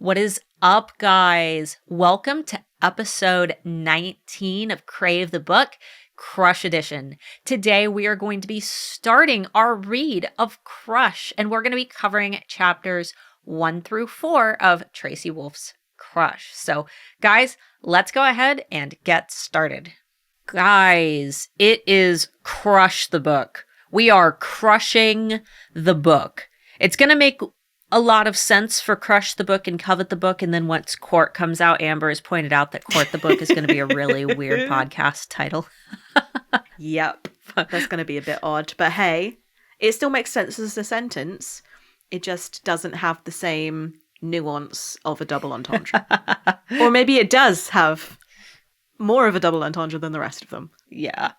What is up, guys? Welcome to episode 19 of Crave the Book, Crush Edition. Today, we are going to be starting our read of Crush, and we're going to be covering chapters 1 through 4 of Tracy Wolff's Crush. So, guys, let's go ahead and get started. Guys, it is Crush the Book. We are crushing the book. It's going to make a lot of sense for Crush the Book and Covet the Book, and then once Court comes out, Amber has pointed out that Court the Book is going to be a really weird podcast title. Yep, that's going to be a bit odd, but hey, it still makes sense as a sentence. It just doesn't have the same nuance of a double entendre. Or maybe it does have more of a double entendre than the rest of them. Yeah.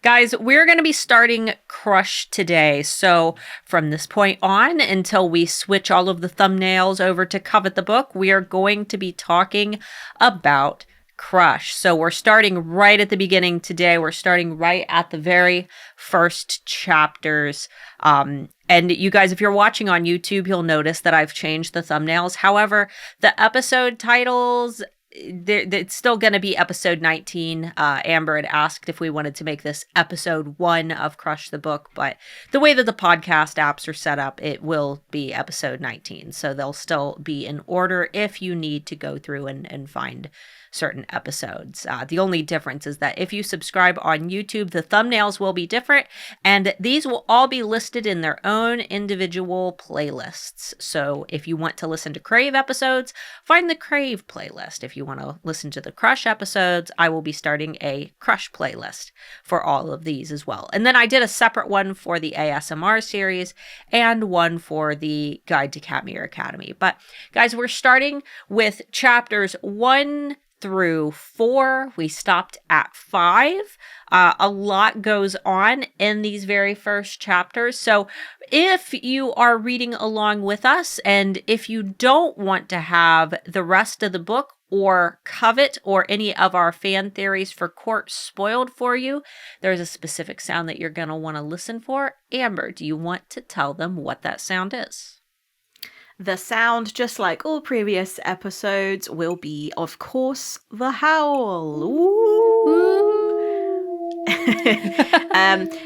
Guys, we're going to be starting Crush today. So from this point on, until we switch all of the thumbnails over to Covet the Book, we are going to be talking about Crush. So we're starting right at the beginning today. We're starting right at the very first chapters. And you guys, if you're watching on YouTube, you'll notice that I've changed the thumbnails. However, the episode titles, it's still going to be episode 19. Amber had asked if we wanted to make this episode 1 of Crush the Book, but the way that the podcast apps are set up, it will be episode 19. So they'll still be in order if you need to go through and find certain episodes. The only difference is that if you subscribe on YouTube, the thumbnails will be different, and these will all be listed in their own individual playlists. So if you want to listen to Crave episodes, find the Crave playlist. If you want to listen to the Crush episodes, I will be starting a Crush playlist for all of these as well. And then I did a separate one for the ASMR series and one for the Guide to Katmere Academy. But guys, we're starting with chapters 1 through 4. We stopped at 5. A lot goes on in these very first chapters. So if you are reading along with us, and if you don't want to have the rest of the book or Covet or any of our fan theories for Court spoiled for you, there's a specific sound that you're going to want to listen for. Amber, do you want to tell them what that sound is? The sound, just like all previous episodes, will be, of course, the howl.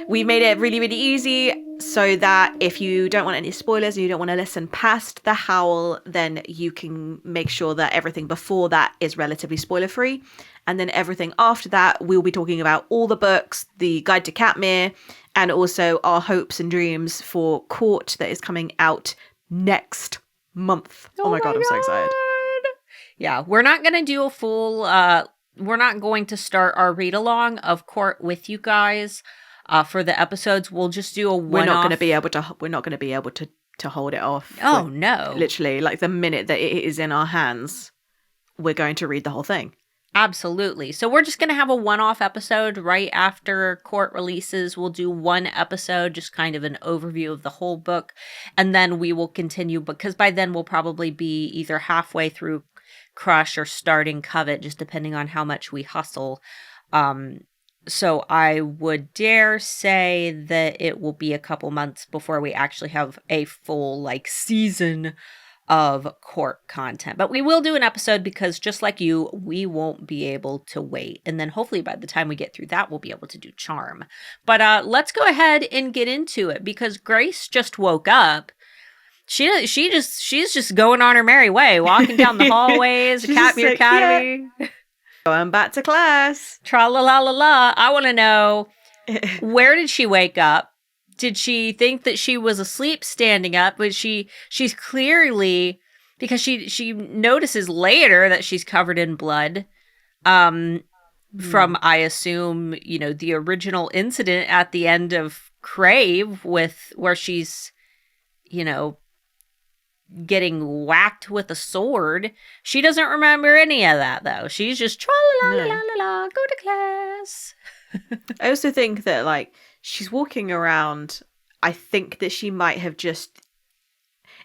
We've made it really, really easy so that if you don't want any spoilers and you don't want to listen past the howl, then you can make sure that everything before that is relatively spoiler-free. And then everything after that, we'll be talking about all the books, the Guide to Katmere, and also our hopes and dreams for Court that is coming out next month. Oh my God, I'm so excited. Yeah, we're not going to do a full, we're not going to start our read along of Court with you guys for the episodes. We'll just do a one-off. We're not going to be able to hold it off. Oh, no. Literally, like the minute that it is in our hands, we're going to read the whole thing. Absolutely. So we're just going to have a one-off episode right after Court releases. We'll do one episode, just kind of an overview of the whole book. And then we will continue, because by then we'll probably be either halfway through Crush or starting Covet, just depending on how much we hustle. So I would dare say that it will be a couple months before we actually have a full, season of Court content. But we will do an episode because, just like you, we won't be able to wait. And then hopefully by the time we get through that, we'll be able to do Charm. But let's go ahead and get into it, because Grace just woke up. She's just going on her merry way, walking down the hallways of Katmere Academy. Yeah. Going back to class. Tra-la-la-la-la. I want to know, where did she wake up? Did she think that she was asleep standing up? But she's clearly, because she notices later that she's covered in blood from, I assume, the original incident at the end of Crave where she's, getting whacked with a sword. She doesn't remember any of that, though. She's just tra-la-la-la-la-la, go to class. I also think that, she's walking around. I think that she might have just...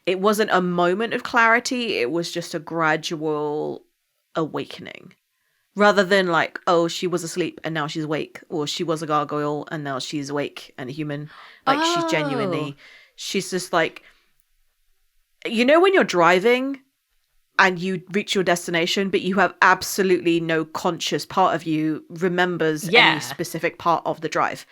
It wasn't a moment of clarity. It was just a gradual awakening. Rather than she was asleep and now she's awake. Or she was a gargoyle and now she's awake and a human. She's genuinely... She's just when you're driving and you reach your destination, but you have absolutely no conscious part of you remembers any specific part of the drive.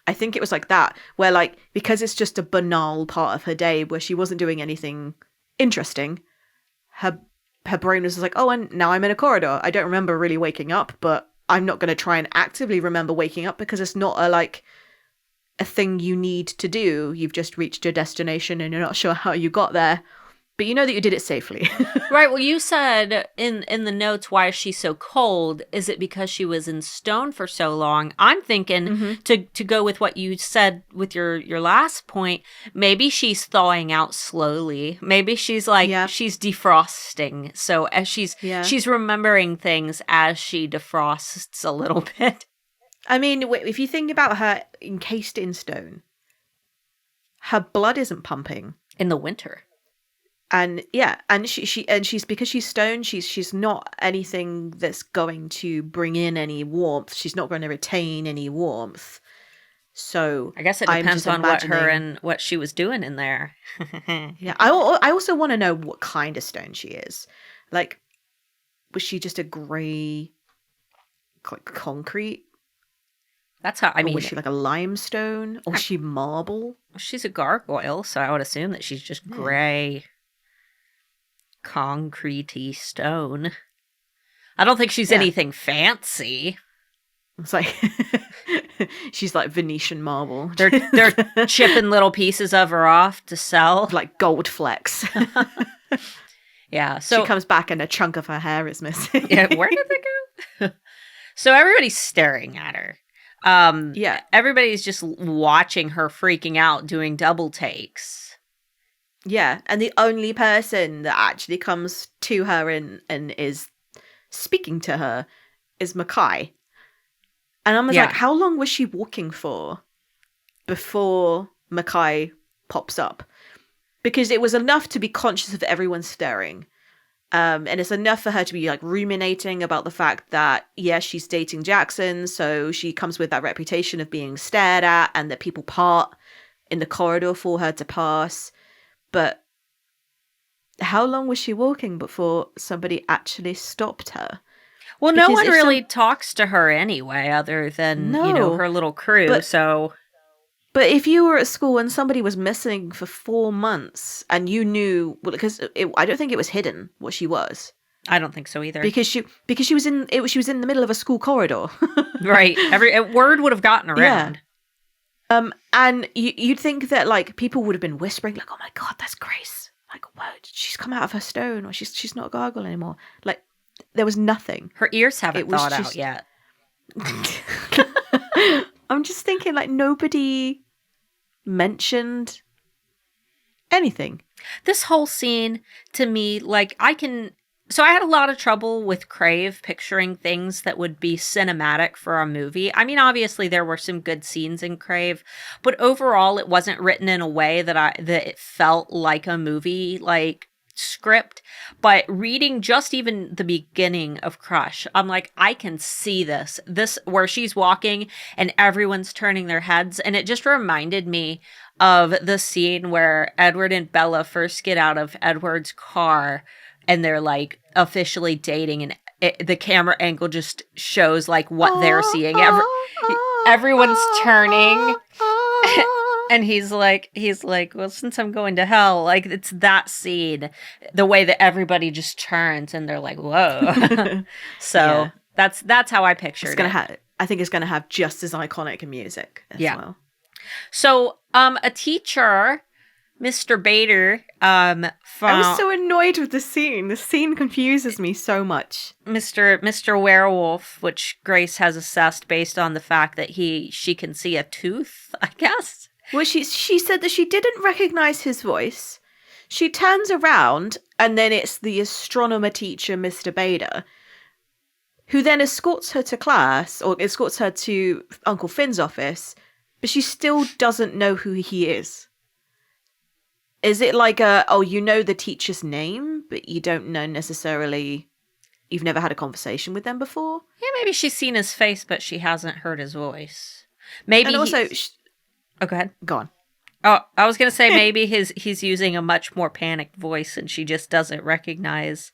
I think it was like that, where like, because it's just a banal part of her day where she wasn't doing anything interesting, her brain was just like, oh, and now I'm in a corridor. I don't remember really waking up, but I'm not going to try and actively remember waking up because it's not a thing you need to do. You've just reached your destination and you're not sure how you got there, but you know that you did it safely. Right. Well, you said in the notes, why is she so cold? Is it because she was in stone for so long? I'm thinking to go with what you said with your last point, maybe she's thawing out slowly. Maybe she's she's defrosting. So as she's remembering things as she defrosts a little bit. I mean, if you think about her encased in stone, her blood isn't pumping in the winter. And she's because she's stone, she's not anything that's going to bring in any warmth. She's not going to retain any warmth. So I guess it depends on what she was doing in there. Yeah, I also want to know what kind of stone she is. Like, was she just a grey, like concrete? That's how I mean. Or was she like a limestone? Or was she marble? She's a gargoyle, so I would assume that she's just grey. Concretey stone. I don't think she's anything fancy. It's like she's like Venetian marble. They're chipping little pieces of her off to sell, like gold flecks. Yeah, so she comes back and a chunk of her hair is missing. Yeah, where did they go? So everybody's staring at her. Everybody's just watching her freaking out, doing double takes. Yeah, and the only person that actually comes to her and is speaking to her is Mackay. And I'm like, how long was she walking for before Mackay pops up? Because it was enough to be conscious of everyone staring. And it's enough for her to be like ruminating about the fact that, she's dating Jackson, so she comes with that reputation of being stared at and that people part in the corridor for her to pass. But how long was she walking before somebody actually stopped her? Well, no one really talks to her anyway, other than, her little crew, But if you were at school and somebody was missing for 4 months and you knew, well, because I don't think it was hidden what she was. I don't think so either. Because she was in the middle of a school corridor. Right. Every word would have gotten around. Yeah. And you'd think that like people would have been whispering like, "Oh my God, that's Grace! Like, wow, she's come out of her stone, or she's not a gargoyle anymore." Like, there was nothing. Her ears haven't thawed out yet. I'm just thinking like nobody mentioned anything. This whole scene to me, like So I had a lot of trouble with Crave picturing things that would be cinematic for a movie. I mean, obviously there were some good scenes in Crave, but overall it wasn't written in a way that it felt like a movie like script. But reading just even the beginning of Crush, I'm like, I can see this where she's walking and everyone's turning their heads, and it just reminded me of the scene where Edward and Bella first get out of Edward's car and they're like officially dating, and the camera angle just shows like what they're seeing. Everyone's turning, and he's like, well, since I'm going to hell, like it's that scene, the way that everybody just turns and they're like, whoa. So that's how I pictured it. I think it's gonna have just as iconic music as well. So a teacher, Mr. Bader, I was so annoyed with the scene. The scene confuses me so much. Mr. Werewolf, which Grace has assessed based on the fact that she can see a tooth, I guess. Well, she said that she didn't recognize his voice. She turns around and then it's the astronomer teacher, Mr. Bader, who then escorts her to class or escorts her to Uncle Finn's office, but she still doesn't know who he is. Is it like you know the teacher's name, but you don't know necessarily, you've never had a conversation with them before? Yeah, maybe she's seen his face, but she hasn't heard his voice. Maybe. And also, go ahead. Go on. Oh, I was going to say maybe he's using a much more panicked voice and she just doesn't recognize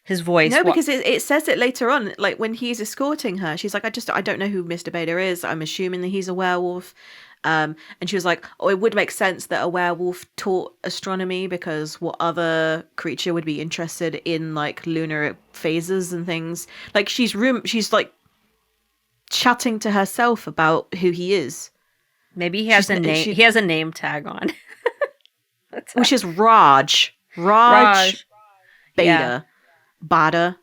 his voice. No, because it says it later on, like when he's escorting her. She's like, I don't know who Mr. Bader is. I'm assuming that he's a werewolf. And she was like, oh, it would make sense that a werewolf taught astronomy, because what other creature would be interested in like lunar phases and things? Like she's like chatting to herself about who he is. Maybe he has a name. He has a name tag on, which is Raj. Raj. Bader. Yeah. Bada.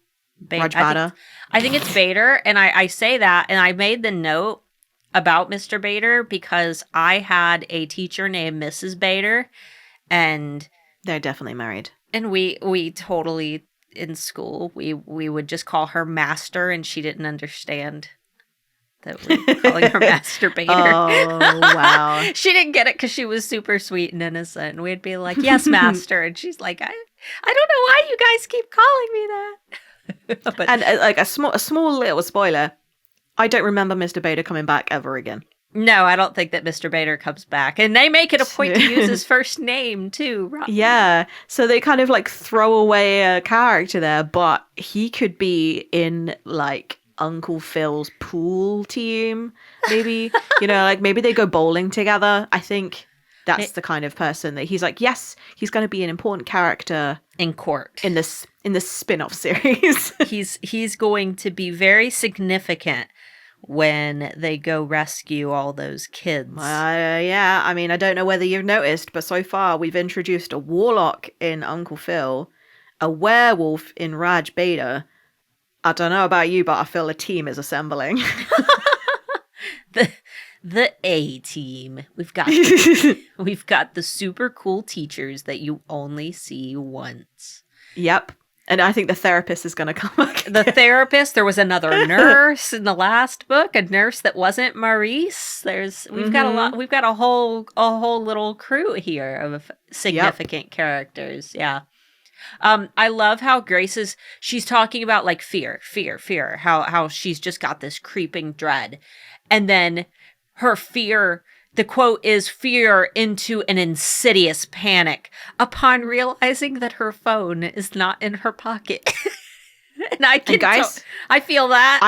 Raj Bada. I think it's Bader, and I say that, and I made the note about Mr. Bader because I had a teacher named Mrs. Bader, and they're definitely married. And we totally, in school, we would just call her Master, and she didn't understand that we were calling her Master Bader. Oh, wow. She didn't get it because she was super sweet and innocent. And we'd be like, yes, Master. And she's like, I don't know why you guys keep calling me that. But, and like a small little spoiler, I don't remember Mr. Bader coming back ever again. No, I don't think that Mr. Bader comes back. And they make it a point to use his first name, too. Right? Yeah. So they kind of like throw away a character there, but he could be in like Uncle Phil's pool team, maybe. Like maybe they go bowling together. I think that's the kind of person that he's like, yes, he's going to be an important character in court in this spin-off series. He's going to be very significant when they go rescue all those kids. Yeah, I mean, I don't know whether you've noticed, but so far we've introduced a warlock in Uncle Phil, a werewolf in Raj Bader. I don't know about you, but I feel a team is assembling. The A team. We've got the super cool teachers that you only see once. Yep. And I think the therapist is going to come back. The therapist. There was another nurse in the last book, a nurse that wasn't Maurice. We've got a lot. We've got a whole little crew here of significant characters. Yeah. I love how she's talking about like fear, how she's just got this creeping dread. And then her fear, the quote is, fear into an insidious panic upon realizing that her phone is not in her pocket. And I feel that.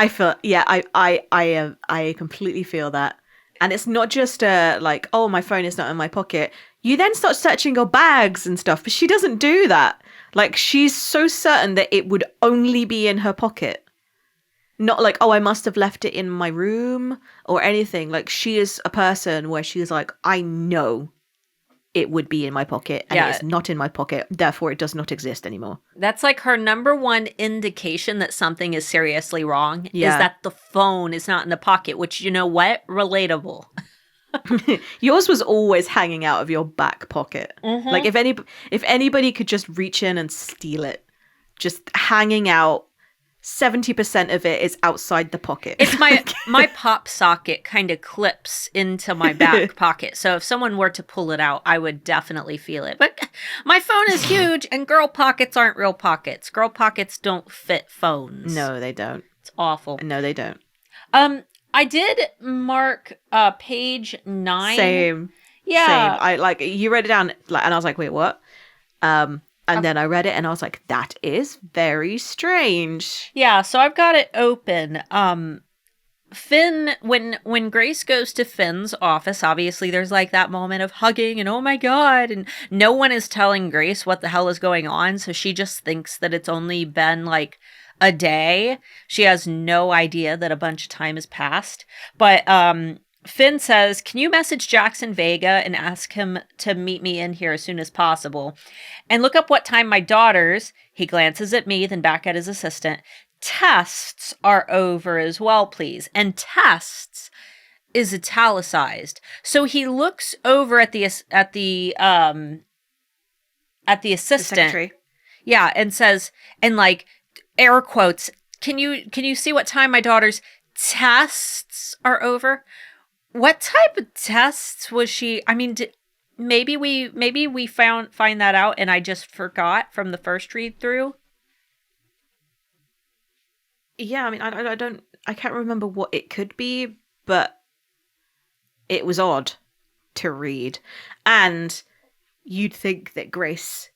I completely feel that. And it's not just like, oh, my phone is not in my pocket. You then start searching your bags and stuff, but she doesn't do that. Like, she's so certain that it would only be in her pocket. Not like, oh, I must have left it in my room or anything. Like, she is a person where she's like, I know it would be in my pocket, and it is not in my pocket. Therefore, it does not exist anymore. That's like her number one indication that something is seriously wrong is that the phone is not in the pocket, which, you know what? Relatable. Yours was always hanging out of your back pocket. Mm-hmm. Like if anybody could just reach in and steal it, just hanging out, 70% of it is outside the pocket. It's my pop socket kind of clips into my back pocket. So if someone were to pull it out, I would definitely feel it. But my phone is huge, and girl pockets aren't real pockets. Girl pockets don't fit phones. No, they don't. It's awful. No, they don't. I did mark page 9. Same. Yeah. Same. You read it down, and I was like, wait, what? And then I read it and I was like, that is very strange. Yeah, so I've got it open. Finn, when Grace goes to Finn's office, obviously there's like that moment of hugging and oh my God, and no one is telling Grace what the hell is going on, so she just thinks that it's only been like a day. She has no idea that a bunch of time has passed. But Finn says, can you message Jackson Vega and ask him to meet me in here as soon as possible? And look up what time my daughter's, he glances at me, then back at his assistant, tests are over as well, please. And tests is italicized. So he looks over at the assistant. The secretary. Yeah, and says, and like air quotes, can you see what time my daughter's tests are over? What type of tests was she? I mean, maybe we find that out and I just forgot from the first read through. Yeah, I mean, I can't remember what it could be, but it was odd to read. And you'd think that Grace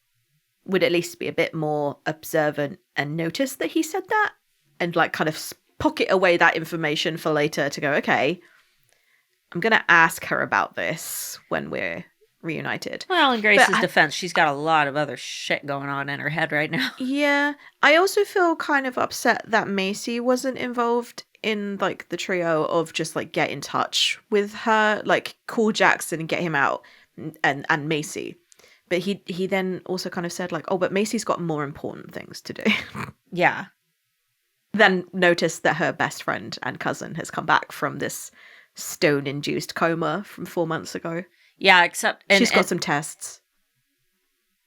would at least be a bit more observant and notice that he said that and like kind of pocket away that information for later to go, okay, I'm going to ask her about this when we're reunited. Well, in Grace's defense, she's got a lot of other shit going on in her head right now. Yeah. I also feel kind of upset that Macy wasn't involved in like the trio of just like get in touch with her, like call Jackson and get him out and Macy. But he then also kind of said like, oh, but Macy's got more important things to do. Yeah. Then notice that her best friend and cousin has come back from this stone-induced coma from 4 months ago. Yeah, except... she's got some tests.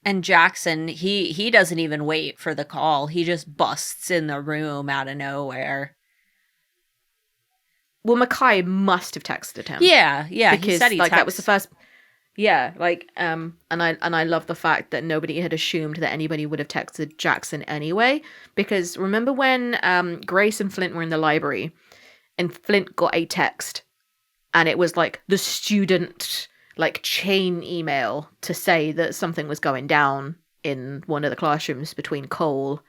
And Jackson, he doesn't even wait for the call. He just busts in the room out of nowhere. Well, Mackay must have texted him. Yeah, because he said he like texted. that was the first. Yeah, like and I love the fact that nobody had assumed that anybody would have texted Jackson anyway. Because remember when Grace and Flint were in the library, and Flint got a text, and it was like the student like chain email to say that something was going down in one of the classrooms between Cole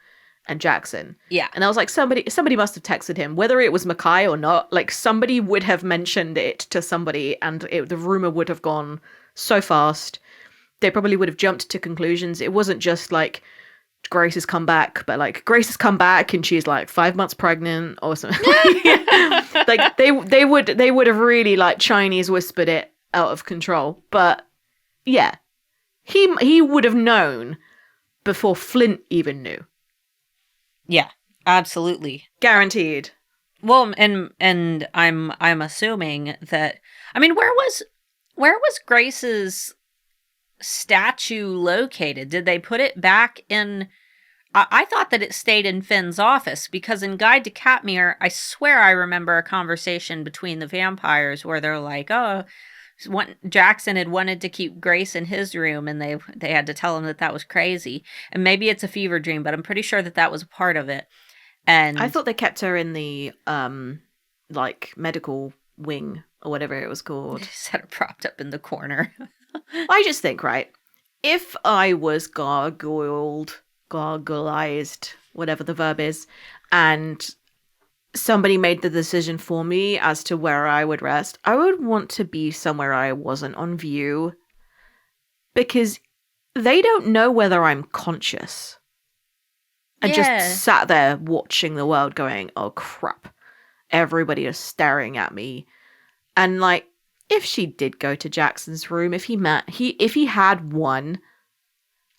and Jackson. Yeah. And I was like, somebody must have texted him, whether it was Mackay or not. Like somebody would have mentioned it to somebody, and the rumor would have gone so fast. They probably would have jumped to conclusions. It wasn't just like Grace has come back, but like Grace has come back and she's like 5 months pregnant or something. Like they would have really like Chinese whispered it out of control. But yeah, he would have known before Flint even knew. Yeah, absolutely. Guaranteed. Well, and I'm assuming that, I mean, where was Grace's statue located? Did they put it back in? I thought that it stayed in Finn's office, because in Guide to Katmere, I swear I remember a conversation between the vampires where they're like, oh, Jackson had wanted to keep Grace in his room, and they had to tell him that was crazy. And maybe it's a fever dream, but I'm pretty sure that was a part of it. And I thought they kept her in the like medical wing or whatever it was called. Just had her propped up in the corner. I just think, right, if I was gargoylized, whatever the verb is, and somebody made the decision for me as to where I would rest, I would want to be somewhere I wasn't on view, because they don't know whether I'm conscious. And just sat there watching the world going, oh crap, everybody is staring at me. And like, if she did go to Jackson's room, if he had one,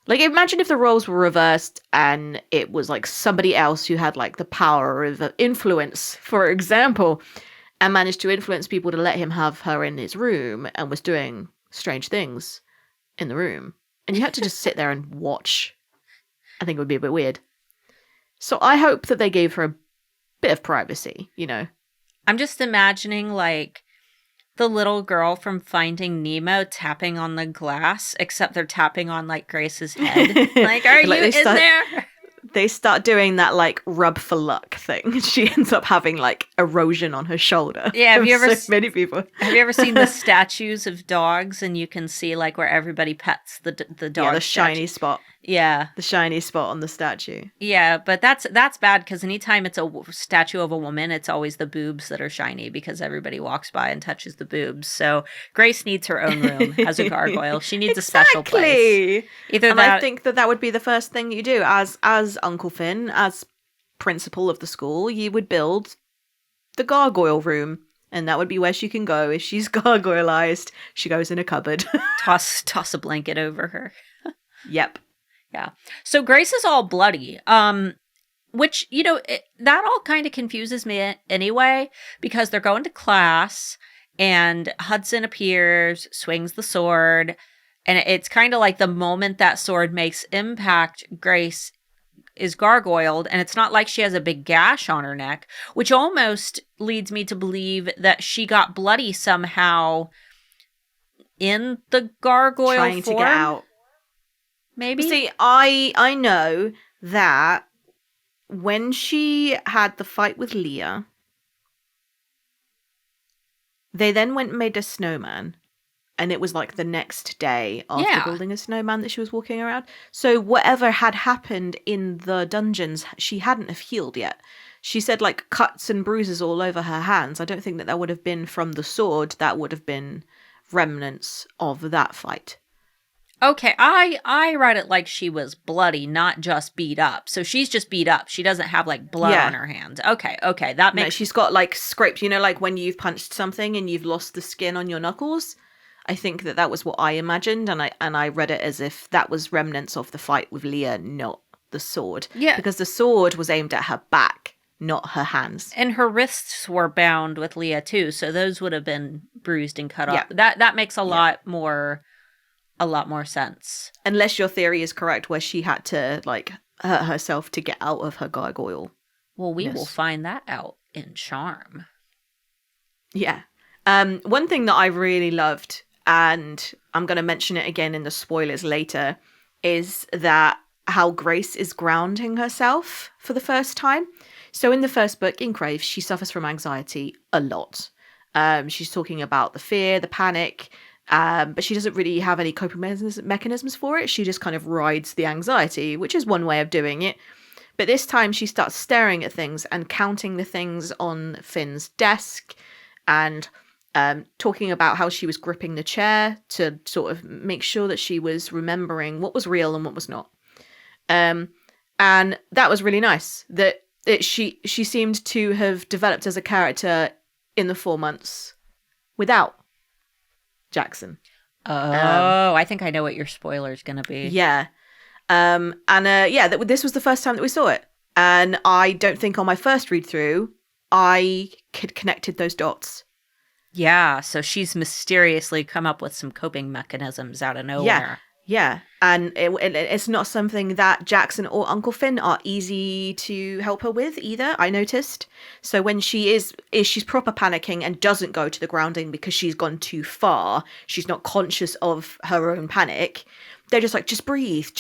like imagine if the roles were reversed and it was like somebody else who had like the power of influence, for example, and managed to influence people to let him have her in his room and was doing strange things in the room. And you had to just sit there and watch. I think it would be a bit weird. So I hope that they gave her a bit of privacy, you know. I'm just imagining like the little girl from Finding Nemo tapping on the glass, except they're tapping on like Grace's head. Like, are you in there? They start doing that like rub for luck thing. She ends up having like erosion on her shoulder. Yeah, have you ever many people? Have you ever seen the statues of dogs, and you can see like where everybody pets the dog? Yeah, the shiny spot. Yeah, the shiny spot on the statue. Yeah, but that's bad, because anytime it's a statue of a woman, it's always the boobs that are shiny, because everybody walks by and touches the boobs. So Grace needs her own room as a gargoyle. She needs a special place. I think that would be the first thing you do as Uncle Finn, as principal of the school. You would build the gargoyle room, and that would be where she can go if she's gargoylized. She goes in a cupboard. Toss a blanket over her. Yep. Yeah. So Grace is all bloody, which, you know, that all kind of confuses me anyway, because they're going to class and Hudson appears, swings the sword, and it's kind of like the moment that sword makes impact, Grace is gargoyled, and it's not like she has a big gash on her neck, which almost leads me to believe that she got bloody somehow in the gargoyle trying form. To get out. Maybe. See, I know that when she had the fight with Leah, they then went and made a snowman, and it was like the next day after Yeah. building a snowman that she was walking around. So whatever had happened in the dungeons, she hadn't have healed yet. She said like cuts and bruises all over her hands. I don't think that would have been from the sword. That would have been remnants of that fight. Okay, I read it like she was bloody, not just beat up. So she's just beat up. She doesn't have like blood on her hands. Okay, that makes... No, she's got like scraped, you know, like when you've punched something and you've lost the skin on your knuckles. I think that was what I imagined, and I read it as if that was remnants of the fight with Leah, not the sword. Yeah. Because the sword was aimed at her back, not her hands. And her wrists were bound with Leah too, so those would have been bruised and cut off. That makes a lot more sense. Unless your theory is correct, where she had to like hurt herself to get out of her gargoyle. Well, we will find that out in Charm. Yeah. One thing that I really loved, and I'm going to mention it again in the spoilers later, is that how Grace is grounding herself for the first time. So in the first book, in Crave, she suffers from anxiety a lot. She's talking about the fear, the panic, but she doesn't really have any coping mechanisms for it. She just kind of rides the anxiety, which is one way of doing it. But this time she starts staring at things and counting the things on Finn's desk and talking about how she was gripping the chair to sort of make sure that she was remembering what was real and what was not. And that was really nice. That she seemed to have developed as a character in the 4 months without Jackson. I think I know what your spoiler is going to be. Yeah. This was the first time that we saw it. And I don't think on my first read through, I connected those dots. Yeah, so she's mysteriously come up with some coping mechanisms out of nowhere. Yeah. And it's not something that Jackson or Uncle Finn are easy to help her with either, I noticed. So when she's proper panicking and doesn't go to the grounding because she's gone too far, she's not conscious of her own panic, they're just like, just breathe.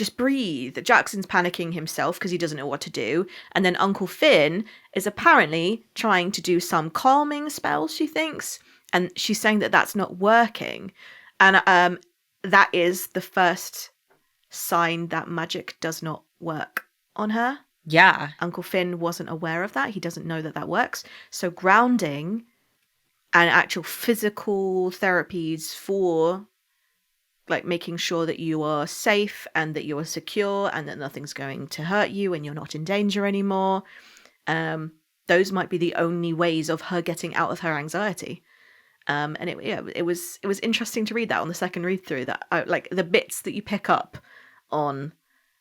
Jackson's panicking himself because he doesn't know what to do. And then Uncle Finn is apparently trying to do some calming spell, she thinks. And she's saying that that's not working. And that is the first sign that magic does not work on her. Yeah. Uncle Finn wasn't aware of that. He doesn't know that that works. So grounding and actual physical therapies for like making sure that you are safe and that you are secure and that nothing's going to hurt you and you're not in danger anymore. Those might be the only ways of her getting out of her anxiety. And it was interesting to read that on the second read through, that like the bits that you pick up on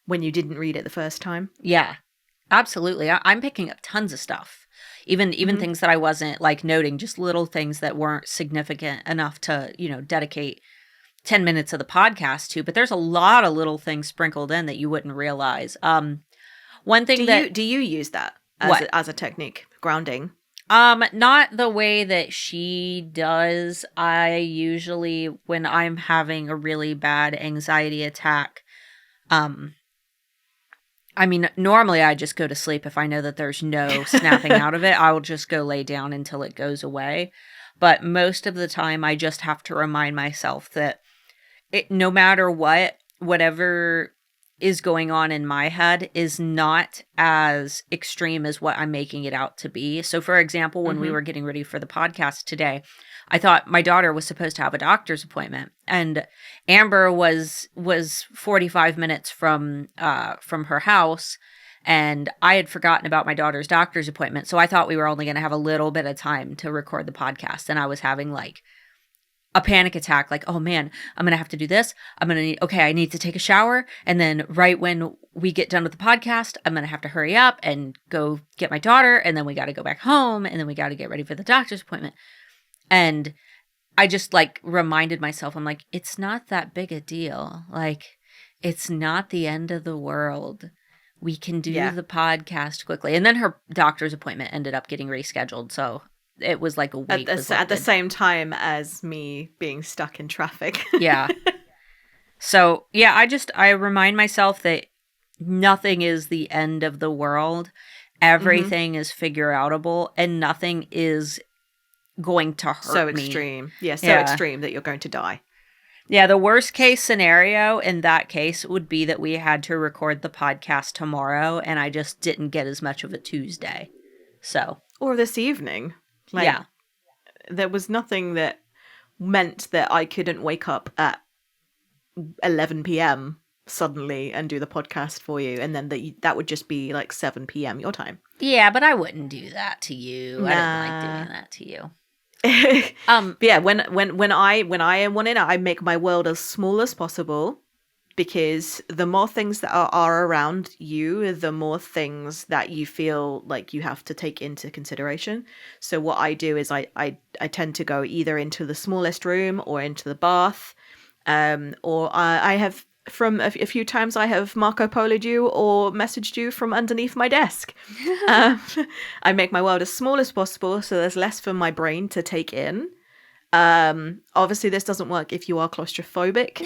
when you didn't read it the first time. Yeah, absolutely. I'm picking up tons of stuff, even things that I wasn't like noting, just little things that weren't significant enough to, dedicate 10 minutes of the podcast to, but there's a lot of little things sprinkled in that you wouldn't realize. One thing do you use that as a technique, grounding? Not the way that she does. I usually, when I'm having a really bad anxiety attack, normally I just go to sleep. If I know that there's no snapping out of it, I will just go lay down until it goes away. But most of the time I just have to remind myself that no matter whatever is going on in my head is not as extreme as what I'm making it out to be. So for example, when we were getting ready for the podcast today, I thought my daughter was supposed to have a doctor's appointment, and Amber was 45 minutes from her house, and I had forgotten about my daughter's doctor's appointment. So I thought we were only going to have a little bit of time to record the podcast, and I was having like a panic attack, like, oh man, I'm going to have to do this. I need to take a shower. And then right when we get done with the podcast, I'm going to have to hurry up and go get my daughter. And then we got to go back home. And then we got to get ready for the doctor's appointment. And I just like reminded myself, I'm like, it's not that big a deal. Like, it's not the end of the world. We can do the podcast quickly. And then her doctor's appointment ended up getting rescheduled. So it was like a week. At the same time as me being stuck in traffic. Yeah. So, yeah, I remind myself that nothing is the end of the world. Everything is figure-outable, and nothing is going to hurt me. So extreme. Yeah, so extreme that you're going to die. Yeah, the worst case scenario in that case would be that we had to record the podcast tomorrow and I just didn't get as much of a Tuesday. So, Or this evening. Like, yeah. there was nothing that meant that I couldn't wake up at 11 p.m. suddenly and do the podcast for you, and then that would just be like 7 p.m. your time. Yeah, but I wouldn't do that to you. Nah. I don't like doing that to you. But yeah, when I am wanting, I make my world as small as possible, because the more things that are around you, the more things that you feel like you have to take into consideration. So what I do is I tend to go either into the smallest room or into the bath, or I have from a few times I have Marco Polo'd you or messaged you from underneath my desk. I make my world as small as possible so there's less for my brain to take in. Obviously this doesn't work if you are claustrophobic.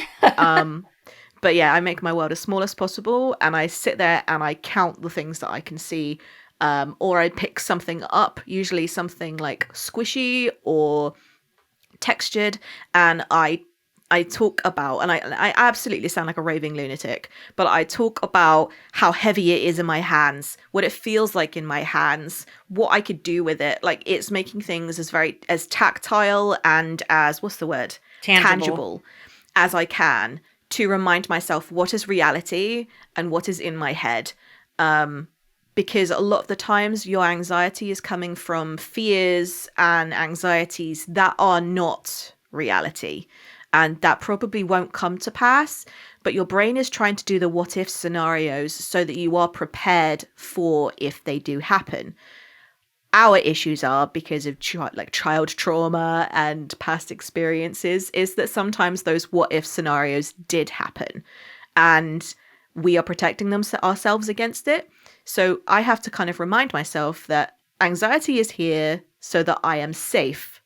But yeah, I make my world as small as possible, and I sit there and I count the things that I can see, or I pick something up, usually something like squishy or textured, and I talk about, and I absolutely sound like a raving lunatic, but I talk about how heavy it is in my hands, what it feels like in my hands, what I could do with it. Like, it's making things as tactile and as, what's the word? Tangible as I can, to remind myself what is reality and what is in my head. Because a lot of the times your anxiety is coming from fears and anxieties that are not reality. And that probably won't come to pass, but your brain is trying to do the what if scenarios so that you are prepared for if they do happen. Our issues are, because of child trauma and past experiences, is that sometimes those what if scenarios did happen and we are protecting ourselves against it. So I have to kind of remind myself that anxiety is here so that I am safe,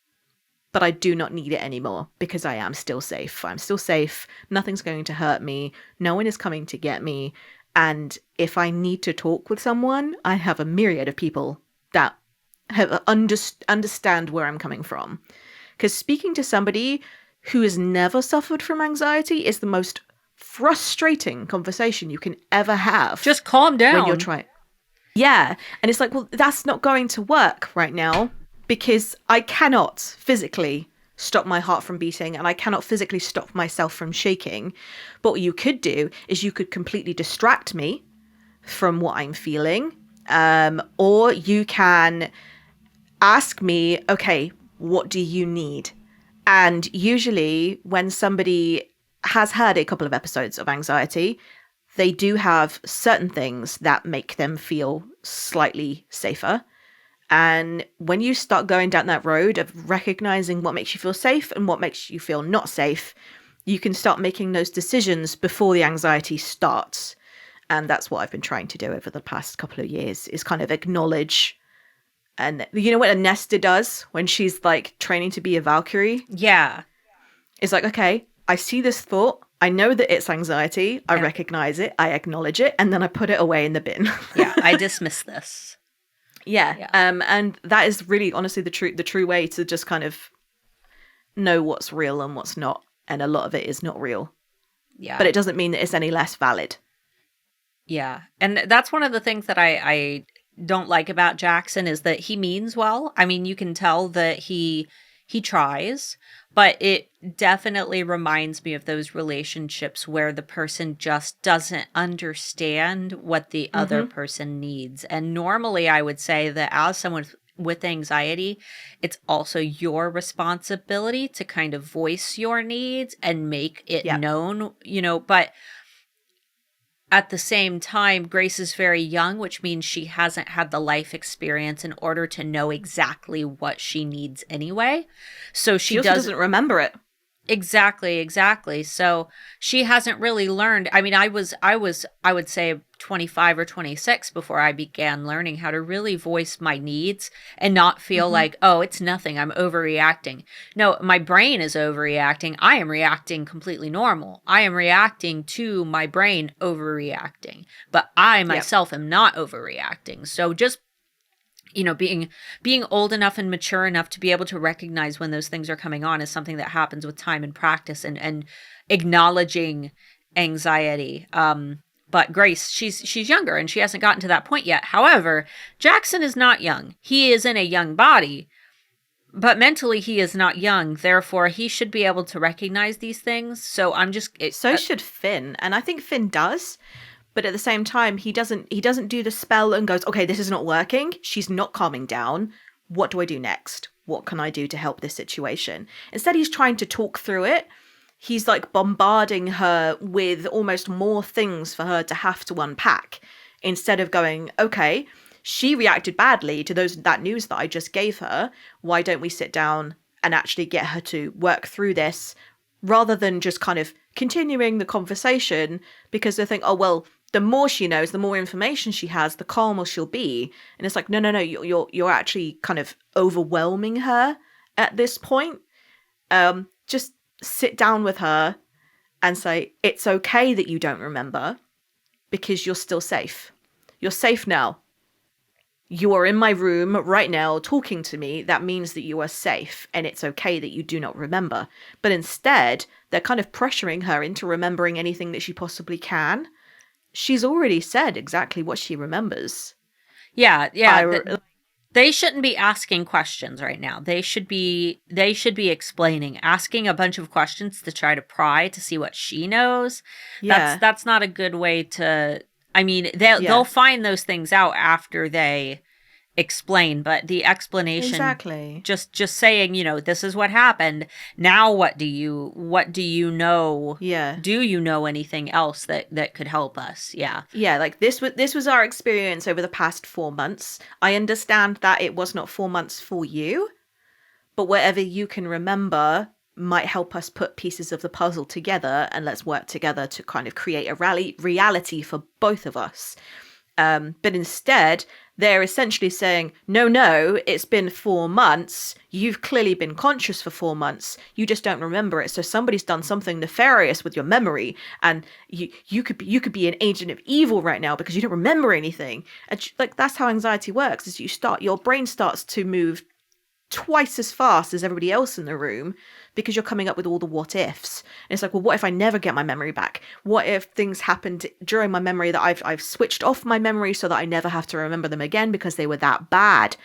but I do not need it anymore because I am still safe. I'm still safe. Nothing's going to hurt me. No one is coming to get me. And if I need to talk with someone, I have a myriad of people that understand where I'm coming from. Because speaking to somebody who has never suffered from anxiety is the most frustrating conversation you can ever have. Just calm down. When you're trying. Yeah. And it's like, well, that's not going to work right now because I cannot physically stop my heart from beating and I cannot physically stop myself from shaking. But what you could do is you could completely distract me from what I'm feeling. Or you can ask me, okay, what do you need? And usually when somebody has had a couple of episodes of anxiety, they do have certain things that make them feel slightly safer. And when you start going down that road of recognizing what makes you feel safe and what makes you feel not safe, you can start making those decisions before the anxiety starts. And that's what I've been trying to do over the past couple of years, is kind of acknowledge. And you know what a Nesta does when she's like training to be a Valkyrie? Yeah. It's like, okay, I see this thought. I know that it's anxiety. I recognize it. I acknowledge it. And then I put it away in the bin. Yeah, I dismiss this. Yeah. And that is really, honestly, the true way to just kind of know what's real and what's not. And a lot of it is not real. Yeah. But it doesn't mean that it's any less valid. Yeah. And that's one of the things that I don't like about Jackson is that he means well. I mean, you can tell that he tries, but it definitely reminds me of those relationships where the person just doesn't understand what the other person needs. And normally I would say that as someone with anxiety, it's also your responsibility to kind of voice your needs and make it known, but at the same time, Grace is very young, which means she hasn't had the life experience in order to know exactly what she needs anyway. So she also doesn't remember it. Exactly. So she hasn't really learned. I mean, I would say 25 or 26 before I began learning how to really voice my needs and not feel like, oh, it's nothing, I'm overreacting. No, my brain is overreacting. I am reacting completely normal. I am reacting to my brain overreacting, but I myself am not overreacting. So just being old enough and mature enough to be able to recognize when those things are coming on is something that happens with time and practice, and acknowledging anxiety. But Grace, she's younger and she hasn't gotten to that point yet. However, Jackson is not young. He is in a young body, but mentally he is not young. Therefore, he should be able to recognize these things. So so should Finn, and I think Finn does. But at the same time, he doesn't do the spell and goes, okay, this is not working. She's not calming down. What do I do next? What can I do to help this situation? Instead, he's trying to talk through it. He's like bombarding her with almost more things for her to have to unpack, instead of going, okay, she reacted badly to that news that I just gave her. Why don't we sit down and actually get her to work through this, rather than just kind of continuing the conversation, because they think, oh, well, the more she knows, the more information she has, the calmer she'll be. And it's like, no, you're actually kind of overwhelming her at this point. Just sit down with her and say, it's okay that you don't remember, because you're still safe. You're safe now. You are in my room right now talking to me. That means that you are safe, and it's okay that you do not remember. But instead, they're kind of pressuring her into remembering anything that she possibly can. She's already said exactly what she remembers. Yeah. They shouldn't be asking questions right now. They should be explaining, asking a bunch of questions to try to pry to see what she knows. Yeah. That's not a good way to. I mean, they'll find those things out after they explain, but the explanation, exactly, just saying, this is what happened. Now, what do you know? Yeah. Do you know anything else that could help us? Yeah. Yeah. Like this was our experience over the past 4 months. I understand that it was not 4 months for you, but whatever you can remember might help us put pieces of the puzzle together, and let's work together to kind of create a reality for both of us. But instead, they're essentially saying, no, it's been 4 months. You've clearly been conscious for 4 months. You just don't remember it. So somebody's done something nefarious with your memory, and you could be an agent of evil right now because you don't remember anything. And like, that's how anxiety works. Is your brain starts to move twice as fast as everybody else in the room, because you're coming up with all the what ifs. And it's like, well, what if I never get my memory back? What if things happened during my memory that I've switched off my memory so that I never have to remember them again because they were that bad?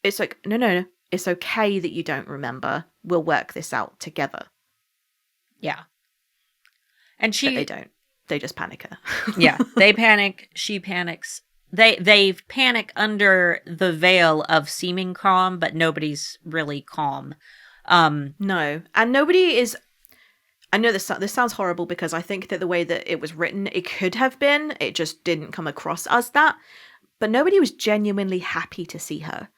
It's like, no, it's okay that you don't remember. We'll work this out together. Yeah. And but they don't. They just panic her. Yeah, they panic. She panics. They panic under the veil of seeming calm, but nobody's really calm. No, and nobody is. I know this sounds horrible, because I think that the way that it was written, it could have been. It just didn't come across as that. But nobody was genuinely happy to see her.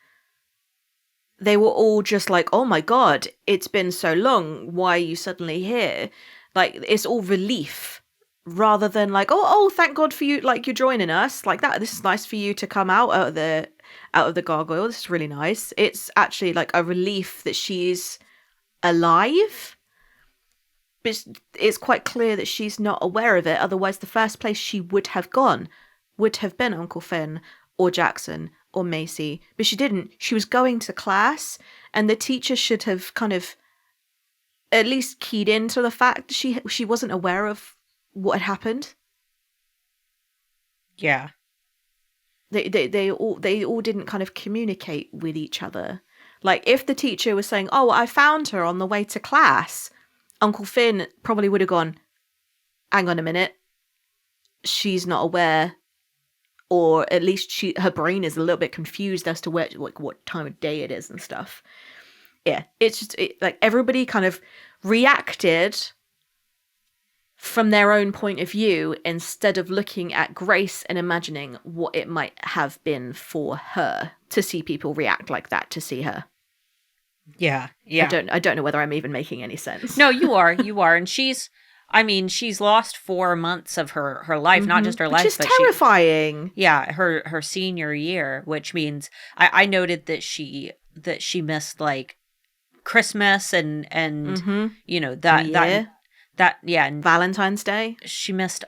They were all just like, "Oh my God, it's been so long. Why are you suddenly here?" Like, it's all relief, rather than like, oh, thank God for you, like, you're joining us, like that. This is nice for you to come out of the gargoyle. This is really nice. It's actually like a relief that she's alive. But it's quite clear that she's not aware of it. Otherwise, the first place she would have gone would have been Uncle Finn or Jackson or Macy. But she didn't. She was going to class, and the teacher should have kind of at least keyed into the fact that she wasn't aware of what had happened. Yeah. They all didn't kind of communicate with each other. Like, if the teacher was saying, "Oh, I found her on the way to class," Uncle Finn probably would have gone, "Hang on a minute, she's not aware," or at least her brain is a little bit confused as to what time of day it is and stuff. Yeah, it's just like everybody kind of reacted from their own point of view, instead of looking at Grace and imagining what it might have been for her to see people react like that to see her. Yeah. I don't know whether I'm even making any sense. No, you are, and she's lost 4 months of her life, not just her life, which is but terrifying. her senior year, which means I noted that she missed like Christmas and and Valentine's Day. She missed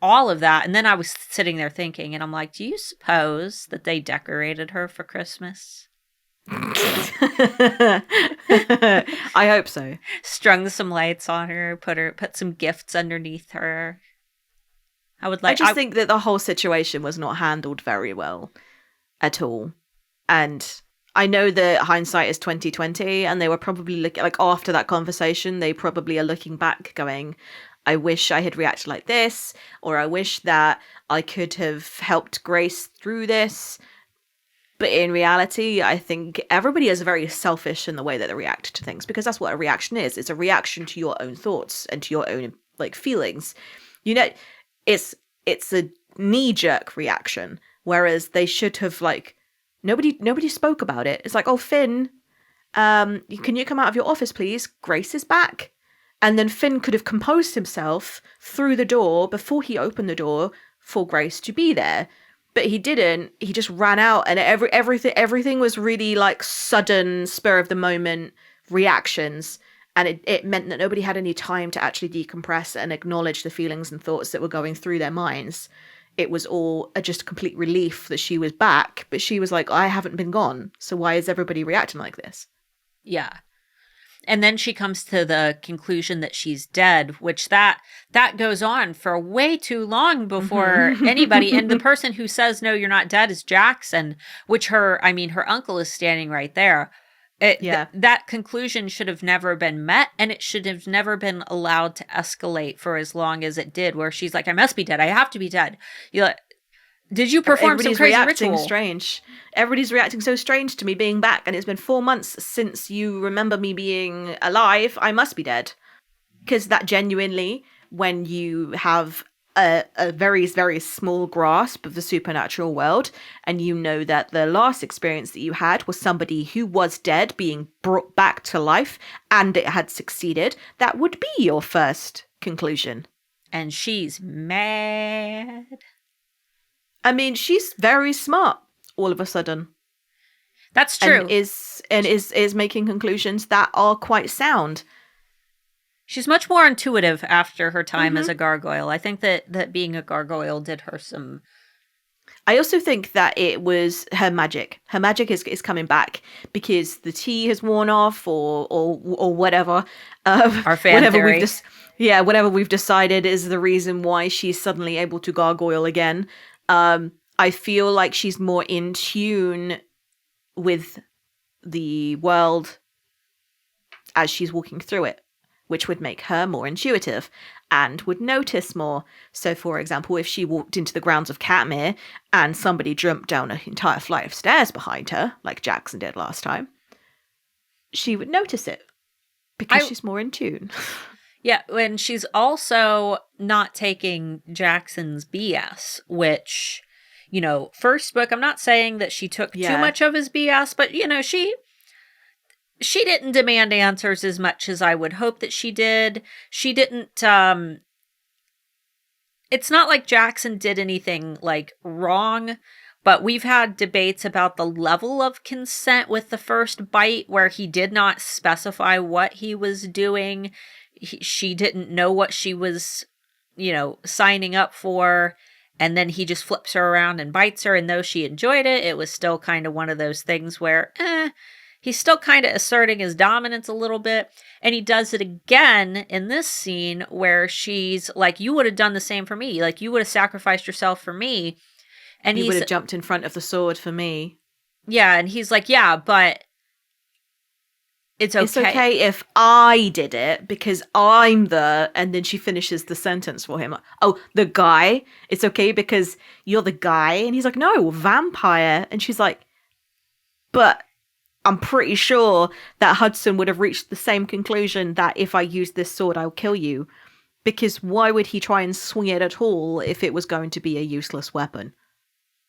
all of that. And then I was sitting there thinking, and I'm like, do you suppose that they decorated her for Christmas? I hope so. Strung some lights on her, put some gifts underneath her. I just think that the whole situation was not handled very well at all. And I know that hindsight is 2020, and they were probably like after that conversation, they probably are looking back going, I wish I had reacted like this, or I wish that I could have helped Grace through this. But in reality, I think everybody is very selfish in the way that they react to things, because that's what a reaction is. It's a reaction to your own thoughts and to your own like feelings. You know, it's a knee-jerk reaction, whereas they should have like nobody spoke about it. It's like, oh, Finn, can you come out of your office, please? Grace is back. And then Finn could have composed himself through the door before he opened the door for Grace to be there. But he didn't. He just ran out, and everything was really like sudden, spur of the moment reactions. And it meant that nobody had any time to actually decompress and acknowledge the feelings and thoughts that were going through their minds. It was all just a complete relief that she was back. But she was like, I haven't been gone. So why is everybody reacting like this? Yeah. And then she comes to the conclusion that she's dead, which that goes on for way too long before anybody. And the person who says, no, you're not dead is Jackson, which her uncle is standing right there. That conclusion should have never been met, and it should have never been allowed to escalate for as long as it did, where she's like, I must be dead. I have to be dead. You're like, did you perform some crazy ritual? Strange. Everybody's reacting so strange to me being back, and it's been 4 months since you remember me being alive. I must be dead. Because that genuinely, when you have a very, very small grasp of the supernatural world, and you know that the last experience that you had was somebody who was dead being brought back to life, and it had succeeded, that would be your first conclusion. And she's mad. I mean, she's very smart all of a sudden. That's true. And is making conclusions that are quite sound. She's much more intuitive after her time as a gargoyle. I think that being a gargoyle did her some... I also think that it was her magic. Her magic is coming back because the tea has worn off or whatever. Our fan theory. Whatever we've decided is the reason why she's suddenly able to gargoyle again. I feel like she's more in tune with the world as she's walking through it, which would make her more intuitive and would notice more. So, for example, if she walked into the grounds of Katmere and somebody jumped down an entire flight of stairs behind her, like Jackson did last time, she would notice it because she's more in tune. Yeah, and she's also not taking Jackson's BS, which, first book, I'm not saying that she took too much of his BS, but, she didn't demand answers as much as I would hope that she did. She didn't, it's not like Jackson did anything, like, wrong, but we've had debates about the level of consent with the first bite where he did not specify what he was doing. She didn't know what she was, signing up for. And then he just flips her around and bites her. And though she enjoyed it, it was still kind of one of those things where, he's still kind of asserting his dominance a little bit. And he does it again in this scene where she's like, you would have done the same for me. Like, you would have sacrificed yourself for me. And he would have jumped in front of the sword for me. Yeah. And he's like, yeah, but it's okay. It's okay if I did it because I'm and then she finishes the sentence for him. Oh, the guy? It's okay because you're the guy? And he's like, no, vampire. And she's like, but I'm pretty sure that Hudson would have reached the same conclusion that if I use this sword, I'll kill you. Because why would he try and swing it at all if it was going to be a useless weapon?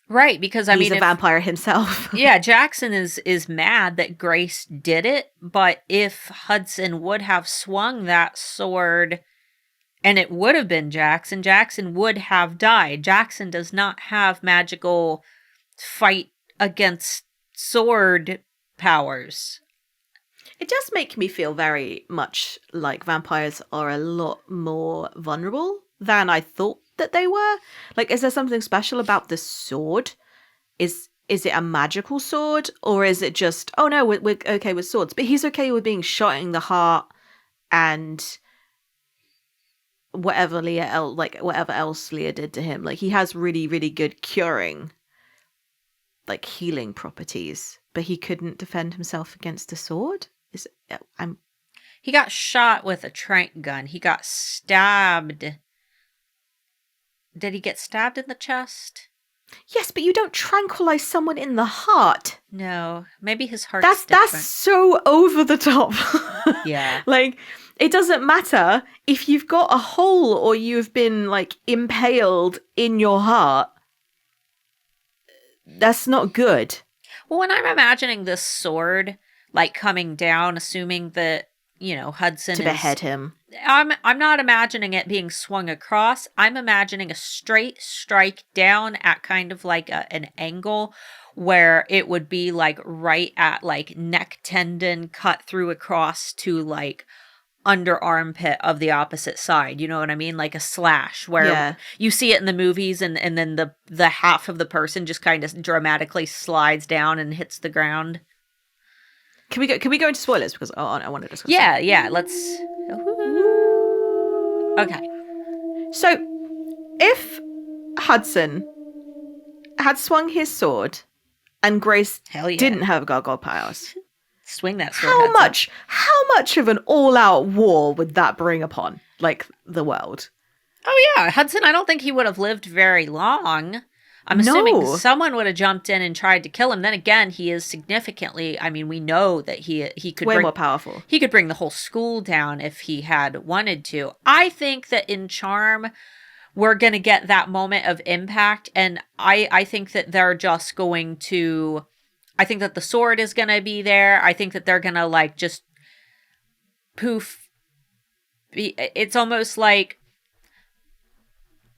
Right, because he's a vampire himself. Yeah, Jackson is mad that Grace did it, but if Hudson would have swung that sword and it would have been Jackson, Jackson would have died. Jackson does not have magical fight against sword powers. It does make me feel very much like vampires are a lot more vulnerable than I thought that they were? Like, is there something special about the sword? Is it a magical sword, or is it just, oh no, we're okay with swords, but he's okay with being shot in the heart and whatever else Leah did to him? Like, he has really, really good curing, like, healing properties, but he couldn't defend himself against a sword? He got shot with a tranq gun. He got stabbed. Did he get stabbed in the chest? Yes, but you don't tranquilize someone in the heart. No, maybe his heart's That's so over the top. Yeah. Like, it doesn't matter if you've got a hole or you've been, like, impaled in your heart. That's not good. Well, when I'm imagining this sword, like, coming down, assuming that, Hudson to behead him. I'm not imagining it being swung across. I'm imagining a straight strike down at kind of like an angle where it would be like right at like neck tendon, cut through across to like under armpit of the opposite side. You know what I mean? Like a slash where you see it in the movies and then the half of the person just kind of dramatically slides down and hits the ground. Can we go into spoilers? Because I want to discuss Yeah, let's... Okay. So, if Hudson had swung his sword and Grace didn't have gargoyle powers, swing that sword. How much of an all-out war would that bring upon, like, the world? Oh, yeah. Hudson, I don't think he would have lived very long. I'm assuming someone would have jumped in and tried to kill him. Then again, he is significantly, we know that he could way more powerful. He could bring the whole school down if he had wanted to. I think that in Charm, we're going to get that moment of impact. And I think that they're just going to, I think that the sword is going to be there. I think that they're going to like just poof. It's almost like,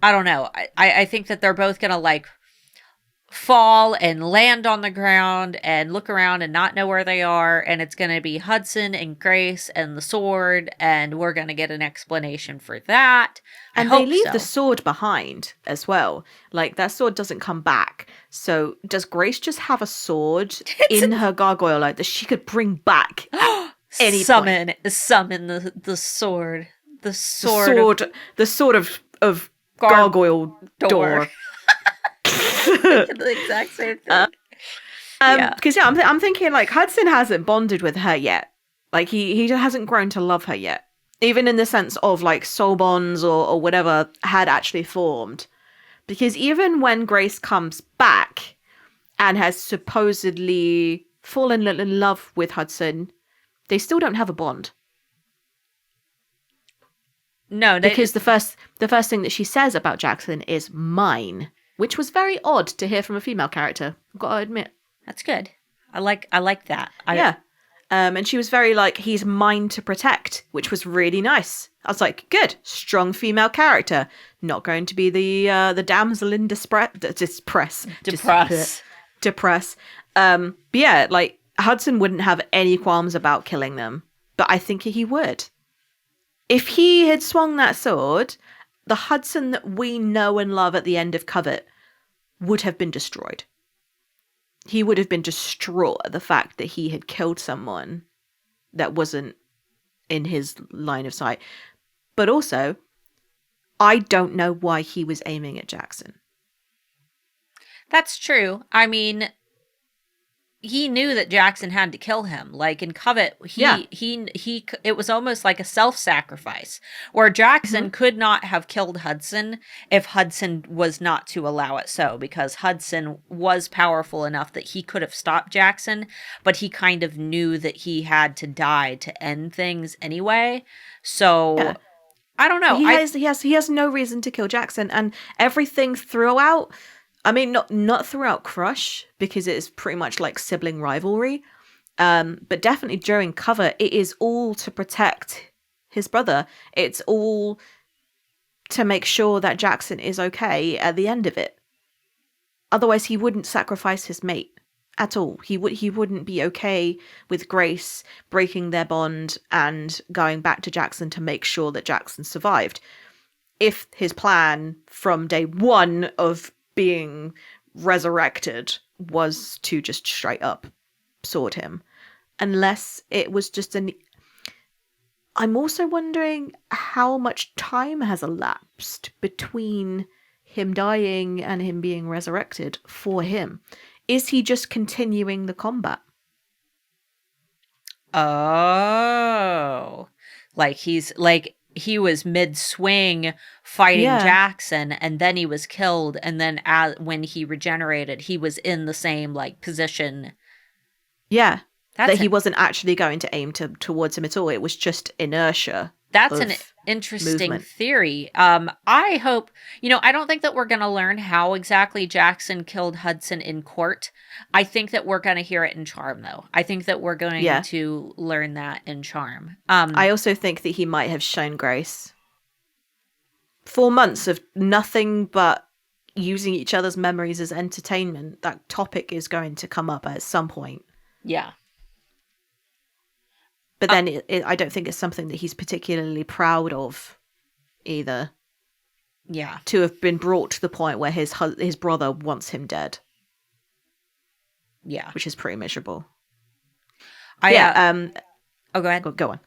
I don't know. I think that they're both going to like fall and land on the ground and look around and not know where they are. And it's going to be Hudson and Grace and the sword. And we're going to get an explanation for that. And they leave the sword behind as well. Like, that sword doesn't come back. So does Grace just have a sword in her gargoyle that she could bring back at any summon point? Summon the sword. The sword of gargoyle door. The exact same thing. Because I'm thinking like Hudson hasn't bonded with her yet. Like he hasn't grown to love her yet, even in the sense of like soul bonds or whatever had actually formed. Because even when Grace comes back and has supposedly fallen in love with Hudson, they still don't have a bond. No, because the first thing that she says about Jackson is mine, which was very odd to hear from a female character. I've got to admit. That's good. I like that. Yeah. And she was very like, he's mine to protect, which was really nice. I was like, good, strong female character. Not going to be the damsel in distress. But yeah, like Hudson wouldn't have any qualms about killing them, but I think he would. If he had swung that sword, the Hudson that we know and love at the end of Covet would have been destroyed. He would have been distraught at the fact that he had killed someone that wasn't in his line of sight. But also, I don't know why he was aiming at Jackson. That's true. I mean, he knew that Jackson had to kill him. Like in Covet, it was almost like a self-sacrifice where Jackson could not have killed Hudson if Hudson was not to allow it so, because Hudson was powerful enough that he could have stopped Jackson, but he kind of knew that he had to die to end things anyway. So I don't know. He has no reason to kill Jackson, and everything throughout. I mean, not throughout Crush, because it is pretty much like sibling rivalry. But definitely during Cover, it is all to protect his brother. It's all to make sure that Jackson is okay at the end of it. Otherwise, he wouldn't sacrifice his mate at all. He wouldn't be okay with Grace breaking their bond and going back to Jackson to make sure that Jackson survived. if his plan from day one of being resurrected was to just straight up sword him, unless it was just I'm also wondering how much time has elapsed between him dying and him being resurrected for him. Is he just continuing the combat? Oh, like he was mid-swing fighting Jackson, and then he was killed, and then when he regenerated, he was in the same like position. Yeah, that he wasn't actually going to aim towards him at all. It was just inertia. That's an interesting theory. I hope, I don't think that we're going to learn how exactly Jackson killed Hudson in court. I think that we're going to hear it in Charm, though. I think that we're going to learn that in Charm. I also think that he might have shown grace. 4 months of nothing but using each other's memories as entertainment. That topic is going to come up at some point. Yeah. But then I don't think it's something that he's particularly proud of either. Yeah. To have been brought to the point where his brother wants him dead. Yeah. Which is pretty miserable. Oh, go ahead. Go on.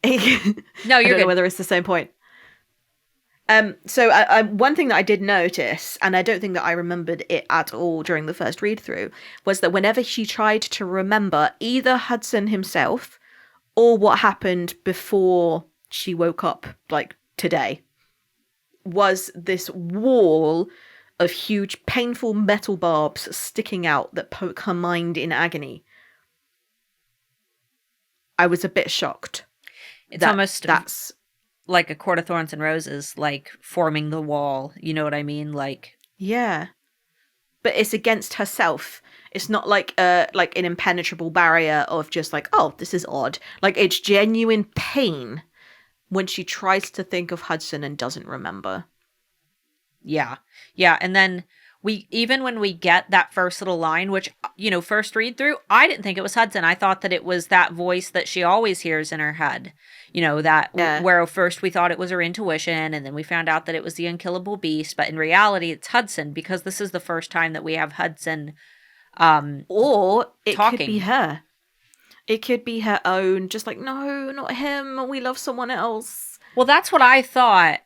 No, you're I don't good. know whether it's the same point. So one thing that I did notice, and I don't think that I remembered it at all during the first read through, was that whenever she tried to remember either Hudson himself or what happened before she woke up, like today, was this wall of huge, painful metal barbs sticking out that poke her mind in agony. I was a bit shocked. That's like a court of thorns and roses, like forming the wall. You know what I mean? Like, yeah, but it's against herself. It's not like an impenetrable barrier of just like, oh, this is odd. Like, it's genuine pain when she tries to think of Hudson and doesn't remember. Yeah. Yeah. And then when we get that first little line, which, first read through, I didn't think it was Hudson. I thought that it was that voice that she always hears in her head. Where first we thought it was her intuition, and then we found out that it was the unkillable beast. But in reality, it's Hudson, because this is the first time that we have Hudson or it talking. Could be her. It could be her own, just like, no, not him. We love someone else. Well, that's what I thought.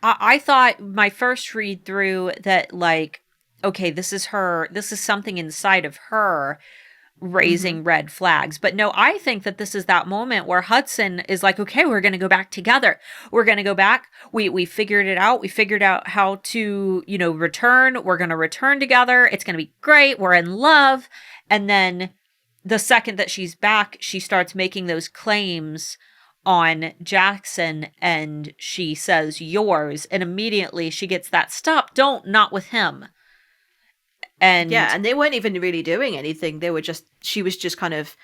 I thought my first read through that, like, okay, this is her. This is something inside of her raising red flags. But no, I think that this is that moment where Hudson is like, okay, we're going to go back together. We're going to go back. We figured it out. We figured out how to, return. We're going to return together. It's going to be great. We're in love. And then the second that she's back, she starts making those claims on Jackson, and she says yours, and immediately she gets that stop, don't, not with him. And and they weren't even really doing anything. She was just kind of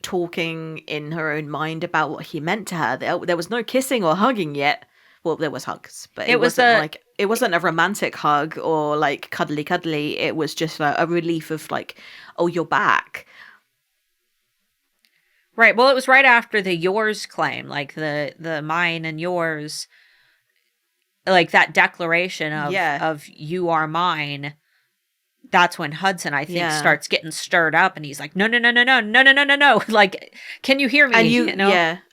talking in her own mind about what he meant to her. There was no kissing or hugging yet. Well, there was hugs, but it wasn't a romantic hug or like cuddly. It was just a relief of like, oh, you're back. Right. Well, it was right after the yours claim, like the mine and yours, like that declaration of you are mine. That's when Hudson, I think, starts getting stirred up, and he's like, no. Like, can you hear me? And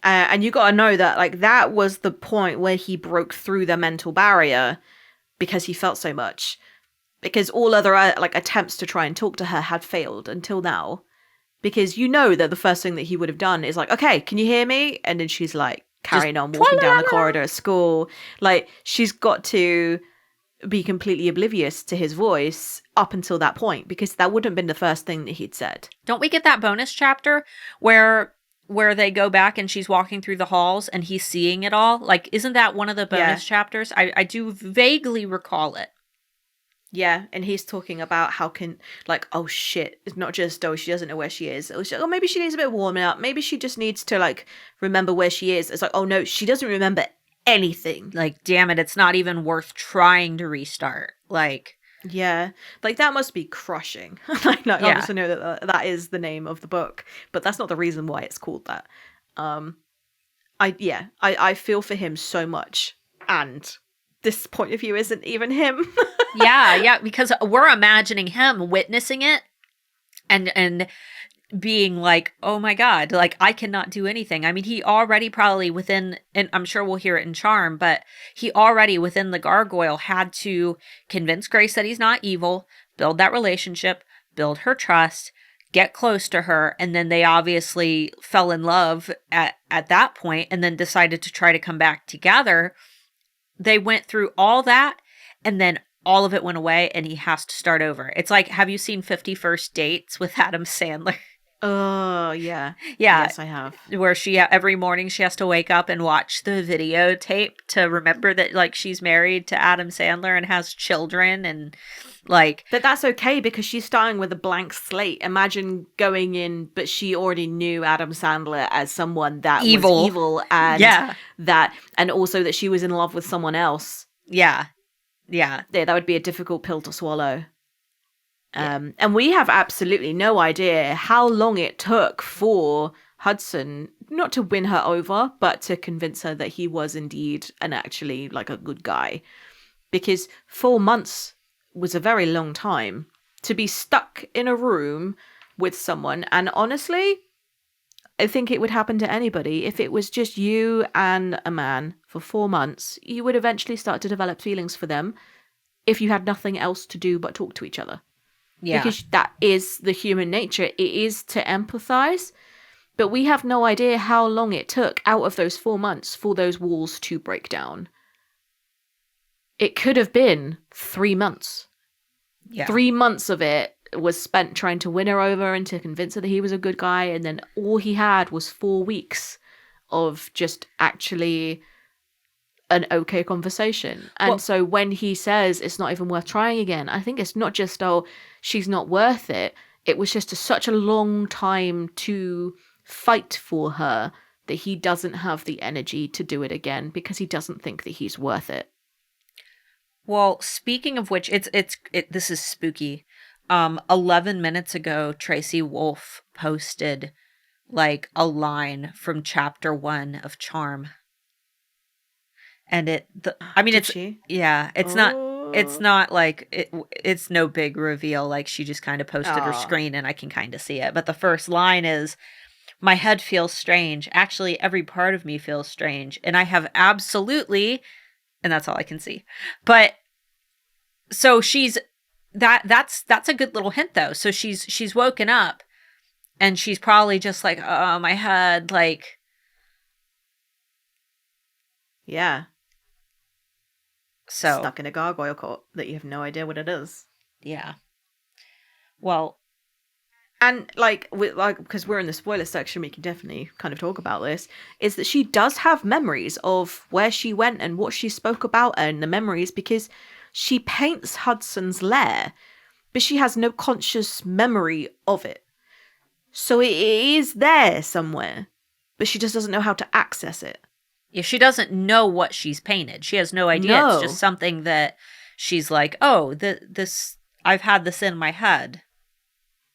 and you got to know that, like, that was the point where he broke through the mental barrier because he felt so much. Because all other attempts to try and talk to her had failed until now. Because that the first thing that he would have done is like, okay, can you hear me? And then she's like carrying on walking down the corridor at school. Like, she's got to be completely oblivious to his voice up until that point, because that wouldn't have been the first thing that he'd said. Don't we get that bonus chapter where they go back and she's walking through the halls and he's seeing it all? Like, isn't that one of the bonus chapters? I do vaguely recall it. Yeah, and he's talking about how oh shit, it's not just, oh, she doesn't know where she is. Oh, maybe she needs a bit of warming up. Maybe she just needs to, like, remember where she is. It's like, oh no, she doesn't remember anything. Like, damn it, it's not even worth trying to restart. Like, yeah, like, that must be crushing. I obviously know that is the name of the book, but that's not the reason why it's called that. I feel for him so much And this point of view isn't even him. Yeah, because we're imagining him witnessing it and being like, oh my God, like I cannot do anything. I mean, he already probably within, and I'm sure we'll hear it in Charm, but he already within the Gargoyle had to convince Grace that he's not evil, build that relationship, build her trust, get close to her, and then they obviously fell in love at that point and then decided to try to come back together. They went through all that, and then all of it went away, and he has to start over. It's like, have you seen 50 First Dates with Adam Sandler? Oh, yeah. Yeah. Yes, I have. Where she, every morning she has to wake up and watch the videotape to remember that, like, she's married to Adam Sandler and has children, and, like... But that's okay, because she's starting with a blank slate. Imagine going in, but she already knew Adam Sandler as someone that was evil, and and also that she was in love with someone else. Yeah. That would be a difficult pill to swallow. And we have absolutely no idea how long it took for Hudson not to win her over, but to convince her that he was indeed and actually like a good guy. Because 4 months was a very long time to be stuck in a room with someone. And honestly, I think it would happen to anybody. If it was just you and a man for 4 months, you would eventually start to develop feelings for them if you had nothing else to do but talk to each other. Yeah. Because that is the human nature. It is to empathize. But we have no idea how long it took out of those 4 months for those walls to break down. It could have been 3 months. Yeah. 3 months of it was spent trying to win her over and to convince her that he was a good guy. And then all he had was 4 weeks of just actually an okay conversation. And so when he says it's not even worth trying again, I think it's not just, oh, she's not worth it. It was just such a long time to fight for her that he doesn't have the energy to do it again because he doesn't think that he's worth it. Well, speaking of which, this is spooky. 11 minutes ago, Tracy Wolff posted like a line from chapter 1 of Charm. And it's not like it's no big reveal. Like she just kind of posted her screen and I can kind of see it. But the first line is, my head feels strange. Actually, every part of me feels strange. And I have absolutely, and that's all I can see. But so that's a good little hint though. So she's woken up and she's probably just like, oh, my head, like. Yeah. So stuck in a gargoyle court that you have no idea what it is. Yeah. Well, and because we're in the spoiler section, we can definitely kind of talk about this, is that she does have memories of where she went and what she spoke about and the memories, because she paints Hudson's lair, but she has no conscious memory of it. So it is there somewhere, but she just doesn't know how to access it. Yeah, she doesn't know what she's painted. She has no idea. No. It's just something that she's like, oh, this I've had this in my head.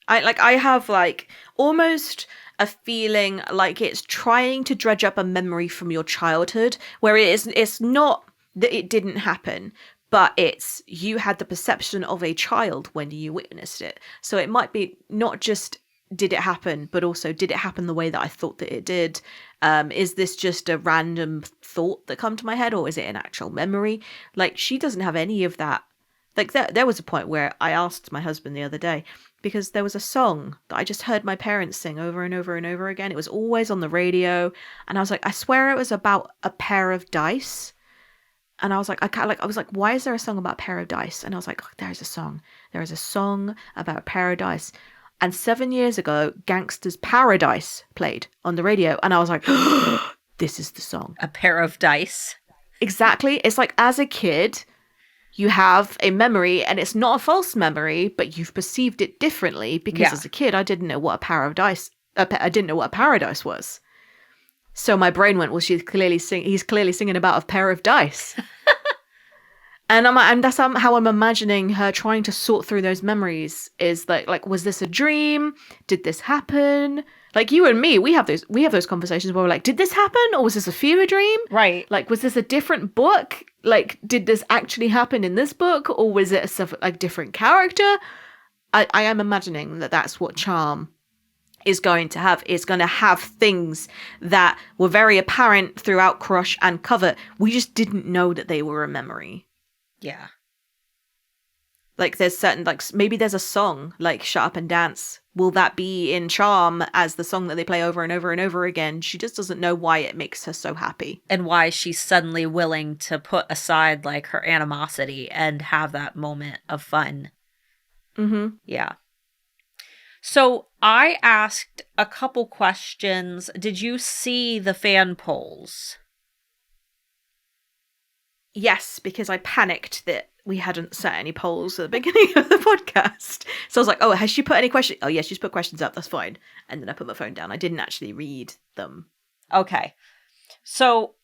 I have like almost a feeling like it's trying to dredge up a memory from your childhood, where it's not that it didn't happen, but it's you had the perception of a child when you witnessed it. So it might be not just did it happen, but also did it happen the way that I thought that it did? Is this just a random thought that come to my head, or is it an actual memory? Like, she doesn't have any of that. Like, there was a point where I asked my husband the other day, because there was a song that I just heard my parents sing over and over and over again. It was always on the radio, and I was like, I swear it was about a pair of dice. And I was like, I was like, why is there a song about a pair of dice? And I was like, oh, there's a song. There is a song about a pair of dice. And 7 years ago, Gangsta's Paradise played on the radio. And I was like, this is the song. A pair of dice. Exactly. It's like, as a kid, you have a memory, and it's not a false memory, but you've perceived it differently because as a kid, I didn't know what a pair of dice, I didn't know what a paradise was. So my brain went, well, he's clearly singing about a pair of dice. And that's how I'm imagining her trying to sort through those memories. Is like, was this a dream? Did this happen? Like you and me, we have those conversations where we're like, did this happen, or was this a fever dream? Right. Like, was this a different book? Like, did this actually happen in this book, or was it a different character? I am imagining that that's what Charm is going to have. It's going to have things that were very apparent throughout Crush and Covet. We just didn't know that they were a memory. Yeah. Like there's certain, like maybe there's a song like Shut Up and Dance. Will that be in Charm as the song that they play over and over and over again? She just doesn't know why it makes her so happy. And why she's suddenly willing to put aside like her animosity and have that moment of fun. Mm-hmm. Yeah. So I asked a couple questions. Did you see the fan polls? Yes, because I panicked that we hadn't set any polls at the beginning of the podcast. So I was like, oh, has she put any questions? Oh, yeah, she's put questions up. That's fine. And then I put my phone down. I didn't actually read them. Okay. So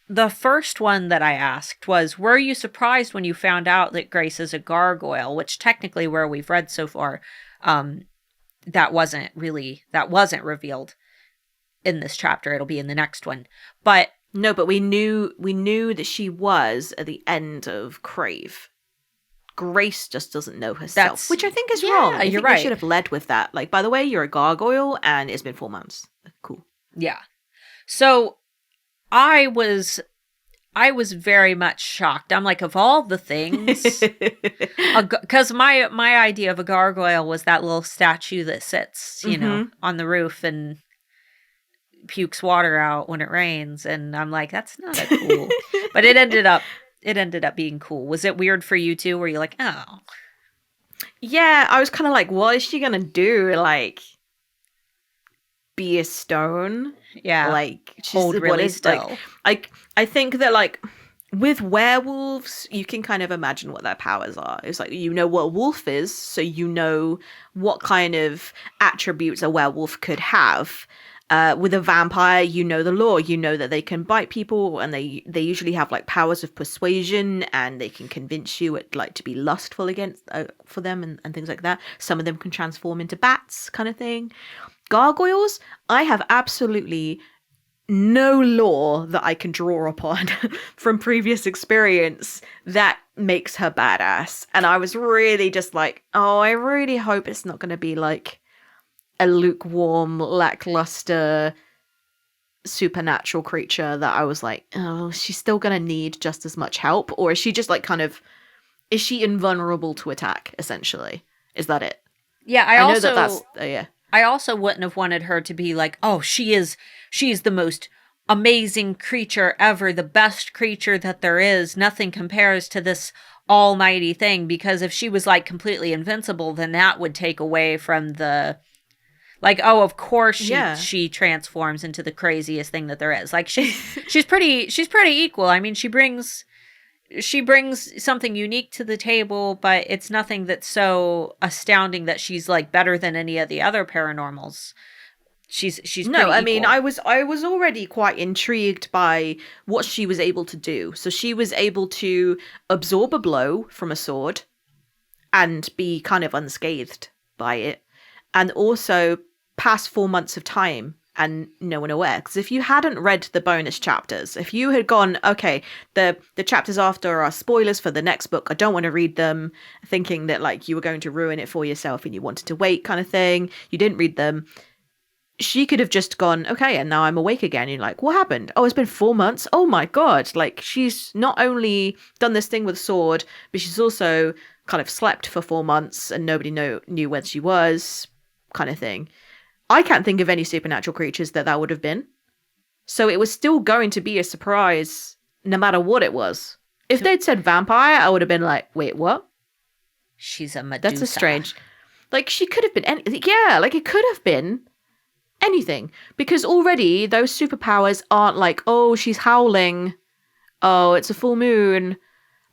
the first one that I asked was, were you surprised when you found out that Grace is a gargoyle? Which technically where we've read so far, that wasn't revealed in this chapter. It'll be in the next one. But no, but we knew that she was at the end of Crave. Grace just doesn't know herself, which I think is wrong. I think right. They should have led with that. Like, by the way, you're a gargoyle, and it's been 4 months. Cool. Yeah. So I was very much shocked. I'm like, of all the things, because my idea of a gargoyle was that little statue that sits, you know, on the roof and pukes water out when it rains, and I'm like, that's not a cool. But it ended up being cool. Was it weird for you too? Were you like, oh, yeah? I was kind of like, what is she gonna do? Like, be a stone? Yeah, like hold really still. Like I think that like with werewolves, you can kind of imagine what their powers are. It's like, you know what a wolf is, so you know what kind of attributes a werewolf could have. With a vampire, you know the lore. You know that they can bite people, and they usually have like powers of persuasion, and they can convince you like to be lustful against for them and things like that. Some of them can transform into bats, kind of thing. Gargoyles, I have absolutely no lore that I can draw upon from previous experience that makes her badass. And I was really just like, oh, I really hope it's not going to be like a lukewarm, lackluster, supernatural creature that I was like, oh, she's still going to need just as much help? Or is she just like is she invulnerable to attack, essentially? Is that it? Yeah, I know that's, yeah. I also wouldn't have wanted her to be like, oh, she's the most amazing creature ever, the best creature that there is. Nothing compares to this almighty thing. Because if she was like completely invincible, then that would take away from the, like, oh, of course she transforms into the craziest thing that there is. Like she's pretty equal. I mean, she brings something unique to the table, but it's nothing that's so astounding that she's like better than any of the other paranormals. She's no, I equal. mean, I was already quite intrigued by what she was able to do. So she was able to absorb a blow from a sword and be kind of unscathed by it, and also pass 4 months of time and no one aware. Because if you hadn't read the bonus chapters, if you had gone, okay, the chapters after are spoilers for the next book, I don't want to read them, thinking that like you were going to ruin it for yourself and you wanted to wait, kind of thing, you didn't read them, she could have just gone, okay, and now I'm awake again. You're like, what happened? Oh, it's been 4 months. Oh my God. Like, she's not only done this thing with a sword, but she's also kind of slept for 4 months and nobody knew where she was, kind of thing. I can't think of any supernatural creatures that would have been. So it was still going to be a surprise no matter what it was. If they'd said vampire, I would have been like, wait, what? She's a Medusa. That's a strange. Like, she could have been anything. Yeah, like it could have been anything. Because already those superpowers aren't like, oh, she's howling. Oh, it's a full moon.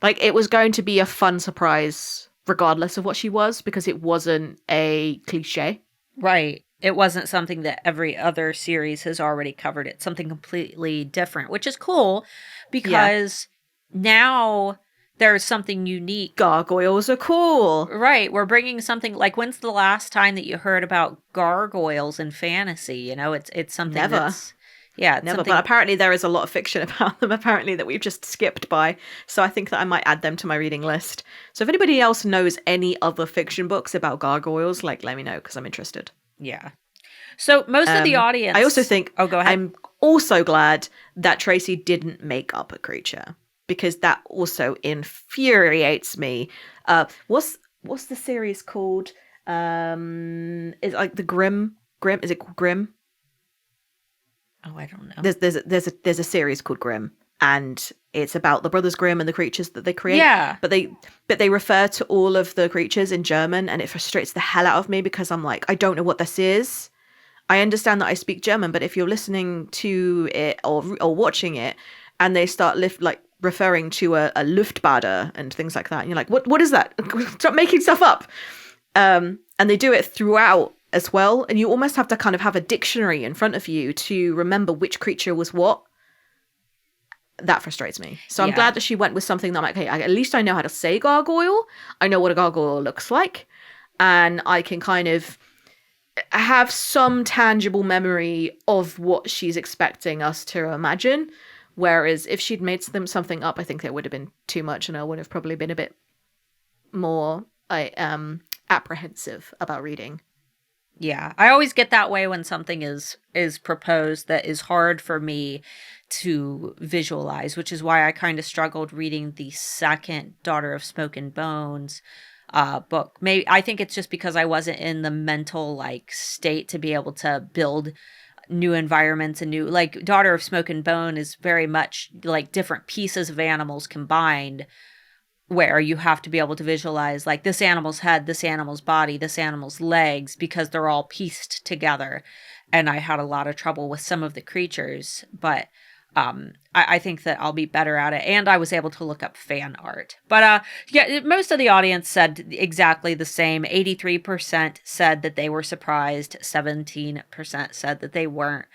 Like, it was going to be a fun surprise regardless of what she was, because it wasn't a cliche. Right. It wasn't something that every other series has already covered. It's something completely different, which is cool because now there's something unique. Gargoyles are cool. Right. We're bringing something like, when's the last time that you heard about gargoyles in fantasy? You know, it's something Never. that's, yeah. It's Never, something, but apparently there is a lot of fiction about them, apparently, that we've just skipped by. So I think that I might add them to my reading list. So if anybody else knows any other fiction books about gargoyles, like, let me know, because I'm interested. yeah. So most of the audience. I also think, oh, go ahead. I'm also glad that Tracy didn't make up a creature, because that also infuriates me. What's the series called? Is like the Grimm? Is it called Grimm? Oh, I don't know. There's a series called Grimm, and it's about the Brothers Grimm and the creatures that they create. Yeah. But they refer to all of the creatures in German, and it frustrates the hell out of me, because I'm like, I don't know what this is. I understand that I speak German, but if you're listening to it or watching it, and they start referring to a Luftbade and things like that, and you're like, what is that? Stop making stuff up. And they do it throughout as well, and you almost have to kind of have a dictionary in front of you to remember which creature was what. That frustrates me. So I'm glad that she went with something that I'm like, hey, at least I know how to say gargoyle. I know what a gargoyle looks like, and I can kind of have some tangible memory of what she's expecting us to imagine. Whereas if she'd made something up, I think that would have been too much, and I would have probably been a bit more apprehensive about reading. Yeah, I always get that way when something is proposed that is hard for me to visualize, which is why I kind of struggled reading the second Daughter of Smoke and Bones book. Maybe I think it's just because I wasn't in the mental state to be able to build new environments and new, like, Daughter of Smoke and Bone is very much like different pieces of animals combined, where you have to be able to visualize like this animal's head, this animal's body, this animal's legs, because they're all pieced together. And I had a lot of trouble with some of the creatures, but I think that I'll be better at it. And I was able to look up fan art. But yeah, most of the audience said exactly the same. 83% said that they were surprised. 17% said that they weren't,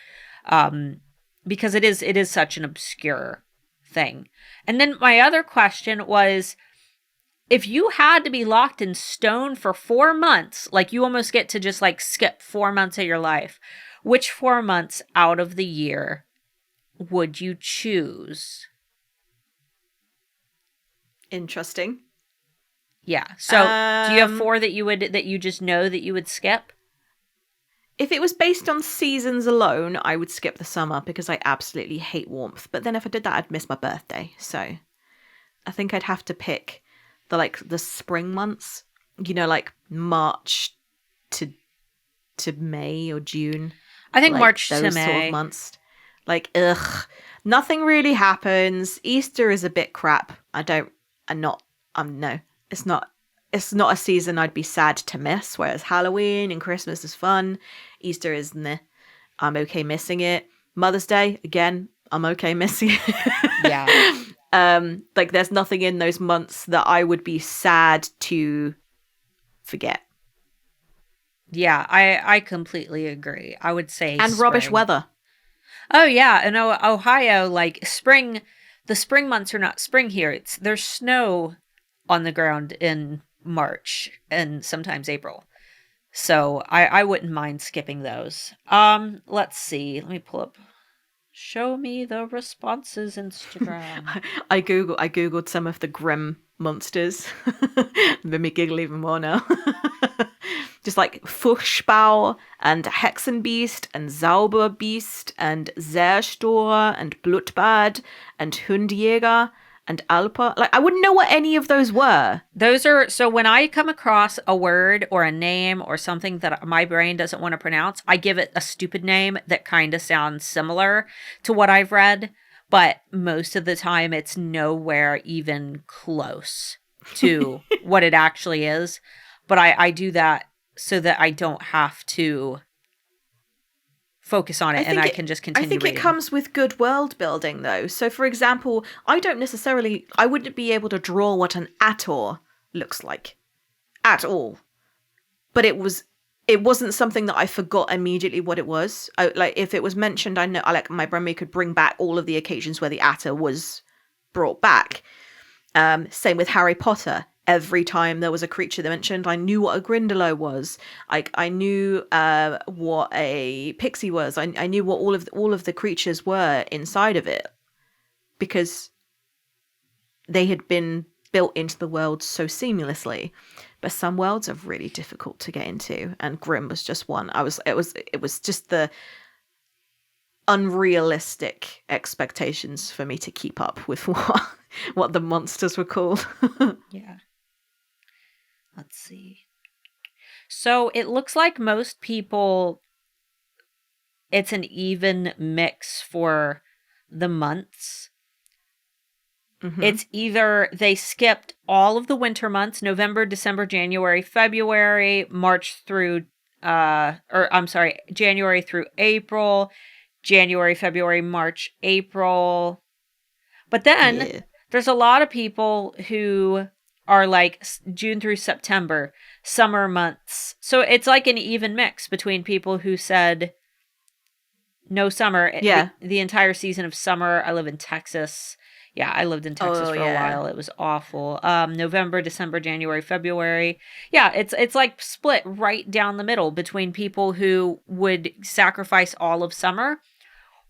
because it is such an obscure thing. And then my other question was, if you had to be locked in stone for 4 months, like you almost get to just skip 4 months of your life, which 4 months out of the year would you choose? Interesting. Yeah. So do you have 4 that you just know that you would skip? If it was based on seasons alone, I would skip the summer, because I absolutely hate warmth. But then if I did that, I'd miss my birthday. So I think I'd have to pick the spring months, like March to May or June. I think March those to May. Sort of months. Nothing really happens. Easter is a bit crap. No, it's not. It's not a season I'd be sad to miss, whereas Halloween and Christmas is fun. Easter is meh. I'm okay missing it. Mother's Day, again, I'm okay missing it. Yeah. There's nothing in those months that I would be sad to forget. Yeah, I completely agree. I would say and spring. Rubbish weather. Oh yeah, in Ohio, spring, the spring months are not spring here. There's snow on the ground in March and sometimes April. So I wouldn't mind skipping those. Let's see. Let me pull up. Show me the responses Instagram. I googled some of the Grimm monsters. Made me giggle even more now. Just Furchtbau and Hexenbiest and Zauberbiest and Zerstor and Blutbad and Hundjäger and Alpa. I wouldn't know what any of those were. Those are, so when I come across a word or a name or something that my brain doesn't want to pronounce, I give it a stupid name that kind of sounds similar to what I've read, but most of the time it's nowhere even close to what it actually is. But I do that so that I don't have to focus on it, and I can just continue reading. I think it comes with good world building, though. So, for example, I wouldn't be able to draw what an Ator looks like at all. But it wasn't something that I forgot immediately what it was. If it was mentioned, I know, my memory could bring back all of the occasions where the Ator was brought back. Same with Harry Potter. Every time there was a creature they mentioned, I knew what a Grindylow was. I knew what a pixie was. I knew what all of the creatures were inside of it, because they had been built into the world so seamlessly. But some worlds are really difficult to get into, and Grimm was just one. It was just the unrealistic expectations for me to keep up with what the monsters were called. Yeah. Let's see. So it looks like most people, it's an even mix for the months. Mm-hmm. It's either they skipped all of the winter months, November, December, January, February, January through April, January, February, March, April. But then there's a lot of people who are like June through September, summer months. So it's like an even mix between people who said no summer, the entire season of summer. I live in Texas. Yeah, I lived in Texas for a while. It was awful. November, December, January, February. Yeah, it's like split right down the middle between people who would sacrifice all of summer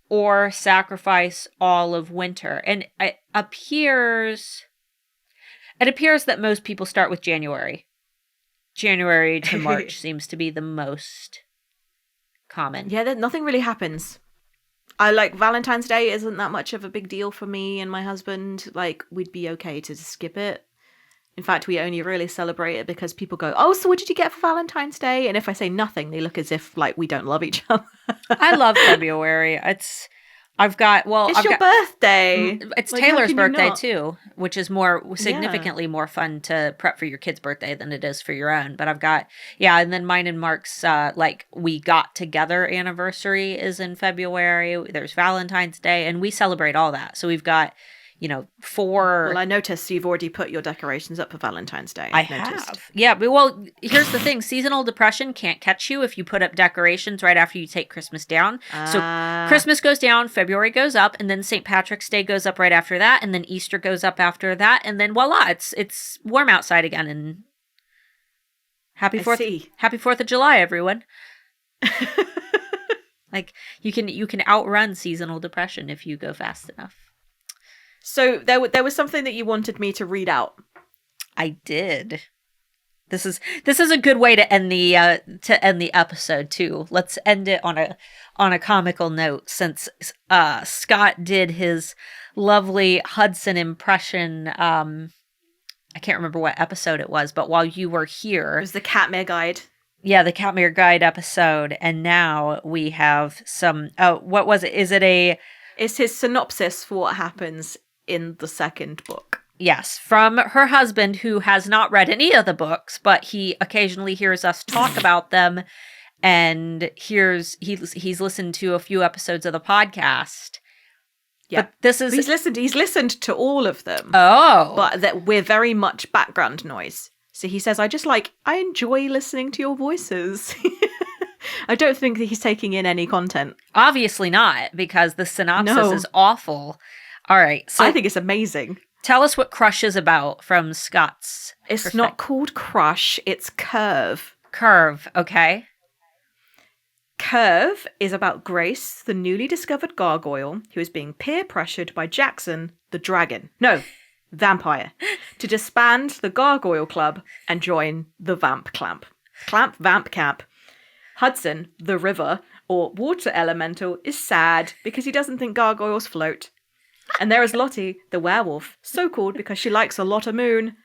or sacrifice all of winter. And it appears that most people start with January. January to March seems to be the most common. Yeah, nothing really happens. I like Valentine's Day isn't that much of a big deal for me and my husband. Like, we'd be okay to skip it. In fact, we only really celebrate it because people go, "Oh, so what did you get for Valentine's Day?" And if I say nothing, they look as if like we don't love each other. I love February. It's your birthday. It's like, Taylor's birthday too, which is significantly more fun to prep for your kid's birthday than it is for your own. But and then mine and Mark's we got together anniversary is in February. There's Valentine's Day, and we celebrate all that. So we've got 4. Well, I noticed you've already put your decorations up for Valentine's Day. I have. Yeah, but here's the thing. Seasonal depression can't catch you if you put up decorations right after you take Christmas down. So Christmas goes down, February goes up, and then St. Patrick's Day goes up right after that, and then Easter goes up after that, and then voila, it's warm outside again. And happy 4th of July, everyone. Like you can outrun seasonal depression if you go fast enough. So there was something that you wanted me to read out. I did. This is a good way to end the episode too. Let's end it on a comical note, since Scott did his lovely Hudson impression. I can't remember what episode it was, but while you were here, it was the Katmere Guide. Yeah, the Katmere Guide episode, and now we have some. Oh, what was it? It's his synopsis for what happens in the second book. Yes, from her husband, who has not read any of the books, but he occasionally hears us talk about them, and he's listened to a few episodes of the podcast. Yeah, but he's listened to all of them. Oh, but that we're very much background noise. So he says, I enjoy listening to your voices. I don't think that he's taking in any content. Obviously not, because the synopsis is awful. All right. So I think it's amazing. Tell us what Crush is about from Scott's perspective. Not called Crush, it's Curve. Curve, okay. Curve is about Grace, the newly discovered gargoyle, who is being peer pressured by Jackson, the dragon. No, vampire. To disband the Gargoyle Club and join the Vamp Clamp. Clamp, Vamp, Camp. Hudson, the river, or water elemental, is sad because he doesn't think gargoyles float. And there is Lottie, the werewolf, so called because she likes a lot of moon,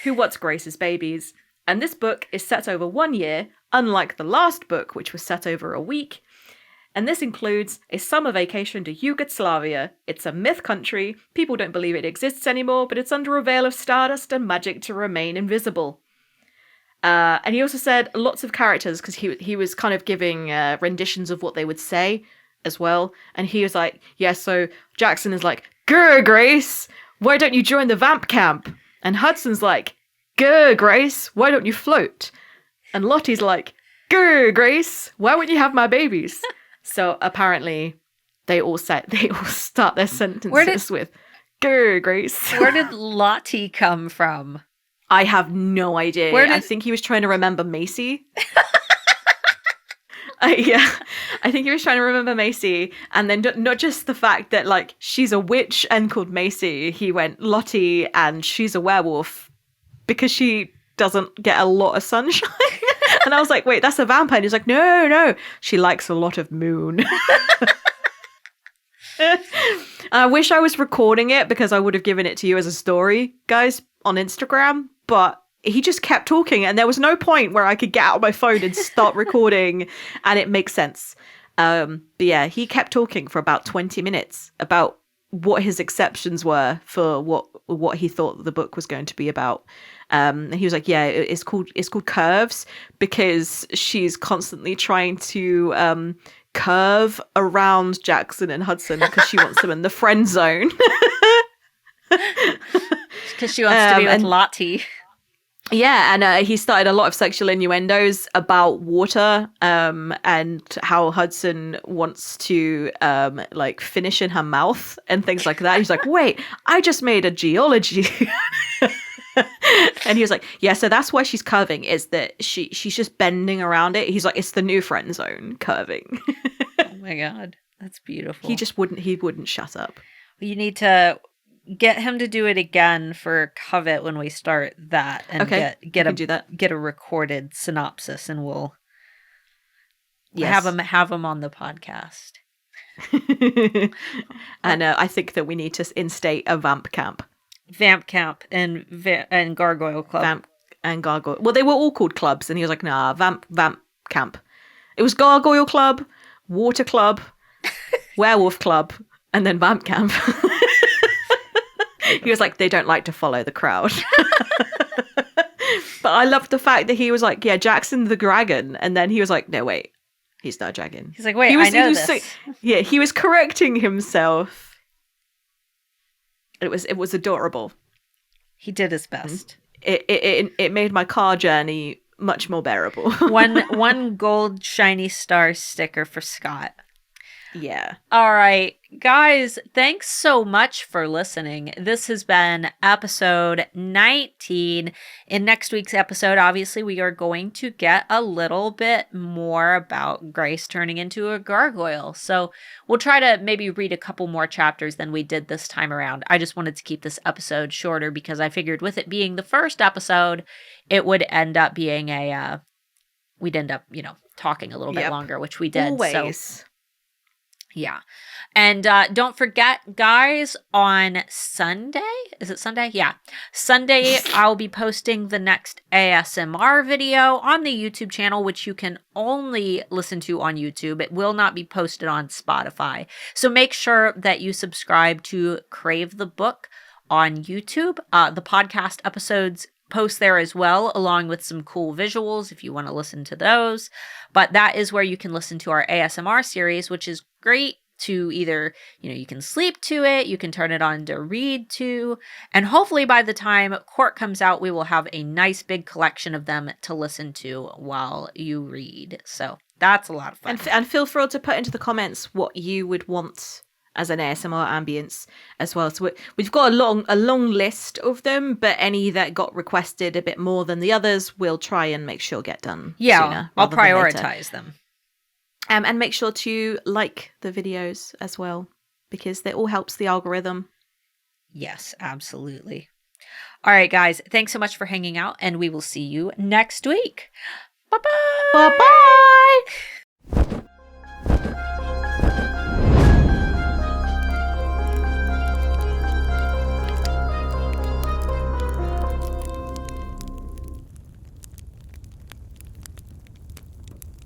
who wants Grace's babies. And this book is set over 1 year, unlike the last book, which was set over a week. And this includes a summer vacation to Yugoslavia. It's a myth country. People don't believe it exists anymore, but it's under a veil of stardust and magic to remain invisible. And he also said lots of characters, because he was kind of giving renditions of what they would say as well. And he was like, yeah, so Jackson is like, "Grr, Grace, why don't you join the vamp camp?" And Hudson's like, "Grr, Grace, why don't you float?" And Lottie's like, "Grr, Grace, why won't you have my babies?" So apparently they all start their sentences with Go, Grace. Where did Lottie come from? I have no idea. I think he was trying to remember Macy. Yeah, I think he was trying to remember Macy, and then not just the fact that like she's a witch and called Macy. He went Lottie, and she's a werewolf because she doesn't get a lot of sunshine. And I was like, wait, that's a vampire. And he's like, no, she likes a lot of moon. I wish I was recording it because I would have given it to you as a story, guys, on Instagram, but he just kept talking and there was no point where I could get out my phone and start recording and it makes sense. But yeah, he kept talking for about 20 minutes about what his exceptions were for what he thought the book was going to be about. He was like, yeah, it's called curves because she's constantly trying to curve around Jackson and Hudson because she wants them in the friend zone. Because she wants to be with Lottie. Yeah, and he started a lot of sexual innuendos about water, and how Hudson wants to like finish in her mouth and things like that. He's like, wait, I just made a geology. And he was like, yeah, so that's why she's curving, is that she's just bending around it. He's like, it's the new friend zone curving. Oh my God, that's beautiful. He wouldn't shut up. You need to get him to do it again for Covet when we start that, and get a recorded synopsis, and we'll have him on the podcast. And I think that we need to instate a vamp camp. Vamp camp and Gargoyle Club. Vamp and Gargoyle. Well, they were all called clubs, and he was like, nah, vamp camp. It was Gargoyle Club, Water Club, Werewolf Club, and then Vamp Camp. He was like, they don't like to follow the crowd. But I loved the fact that he was like, yeah, Jackson the dragon. And then he was like, no, wait, he's not a dragon. He's like, wait, I know this. Yeah, he was correcting himself. It was adorable. He did his best. It made my car journey much more bearable. one gold shiny star sticker for Scott. Yeah. All right, guys, thanks so much for listening. This has been episode 19. In next week's episode, obviously, we are going to get a little bit more about Grace turning into a gargoyle. So we'll try to maybe read a couple more chapters than we did this time around. I just wanted to keep this episode shorter because I figured with it being the first episode, it would end up being we'd end up, talking a little bit longer, which we did. Always. So, yeah. And don't forget, guys, on Sunday, is it Sunday? Yeah. Sunday, I'll be posting the next ASMR video on the YouTube channel, which you can only listen to on YouTube. It will not be posted on Spotify. So make sure that you subscribe to Crave the Book on YouTube. The podcast episodes post there as well, along with some cool visuals if you want to listen to those. But that is where you can listen to our ASMR series, which is great to either, you can sleep to it, you can turn it on to read to, and hopefully by the time Court comes out, we will have a nice big collection of them to listen to while you read. So that's a lot of fun. And feel free to put into the comments what you would want as an ASMR ambience as well. So we've got a long list of them, but any that got requested a bit more than the others, we'll try and make sure get done sooner. I'll prioritize them. And make sure to like the videos as well, because that all helps the algorithm. Yes, absolutely. All right, guys, thanks so much for hanging out, and we will see you next week. Bye-bye. Bye-bye.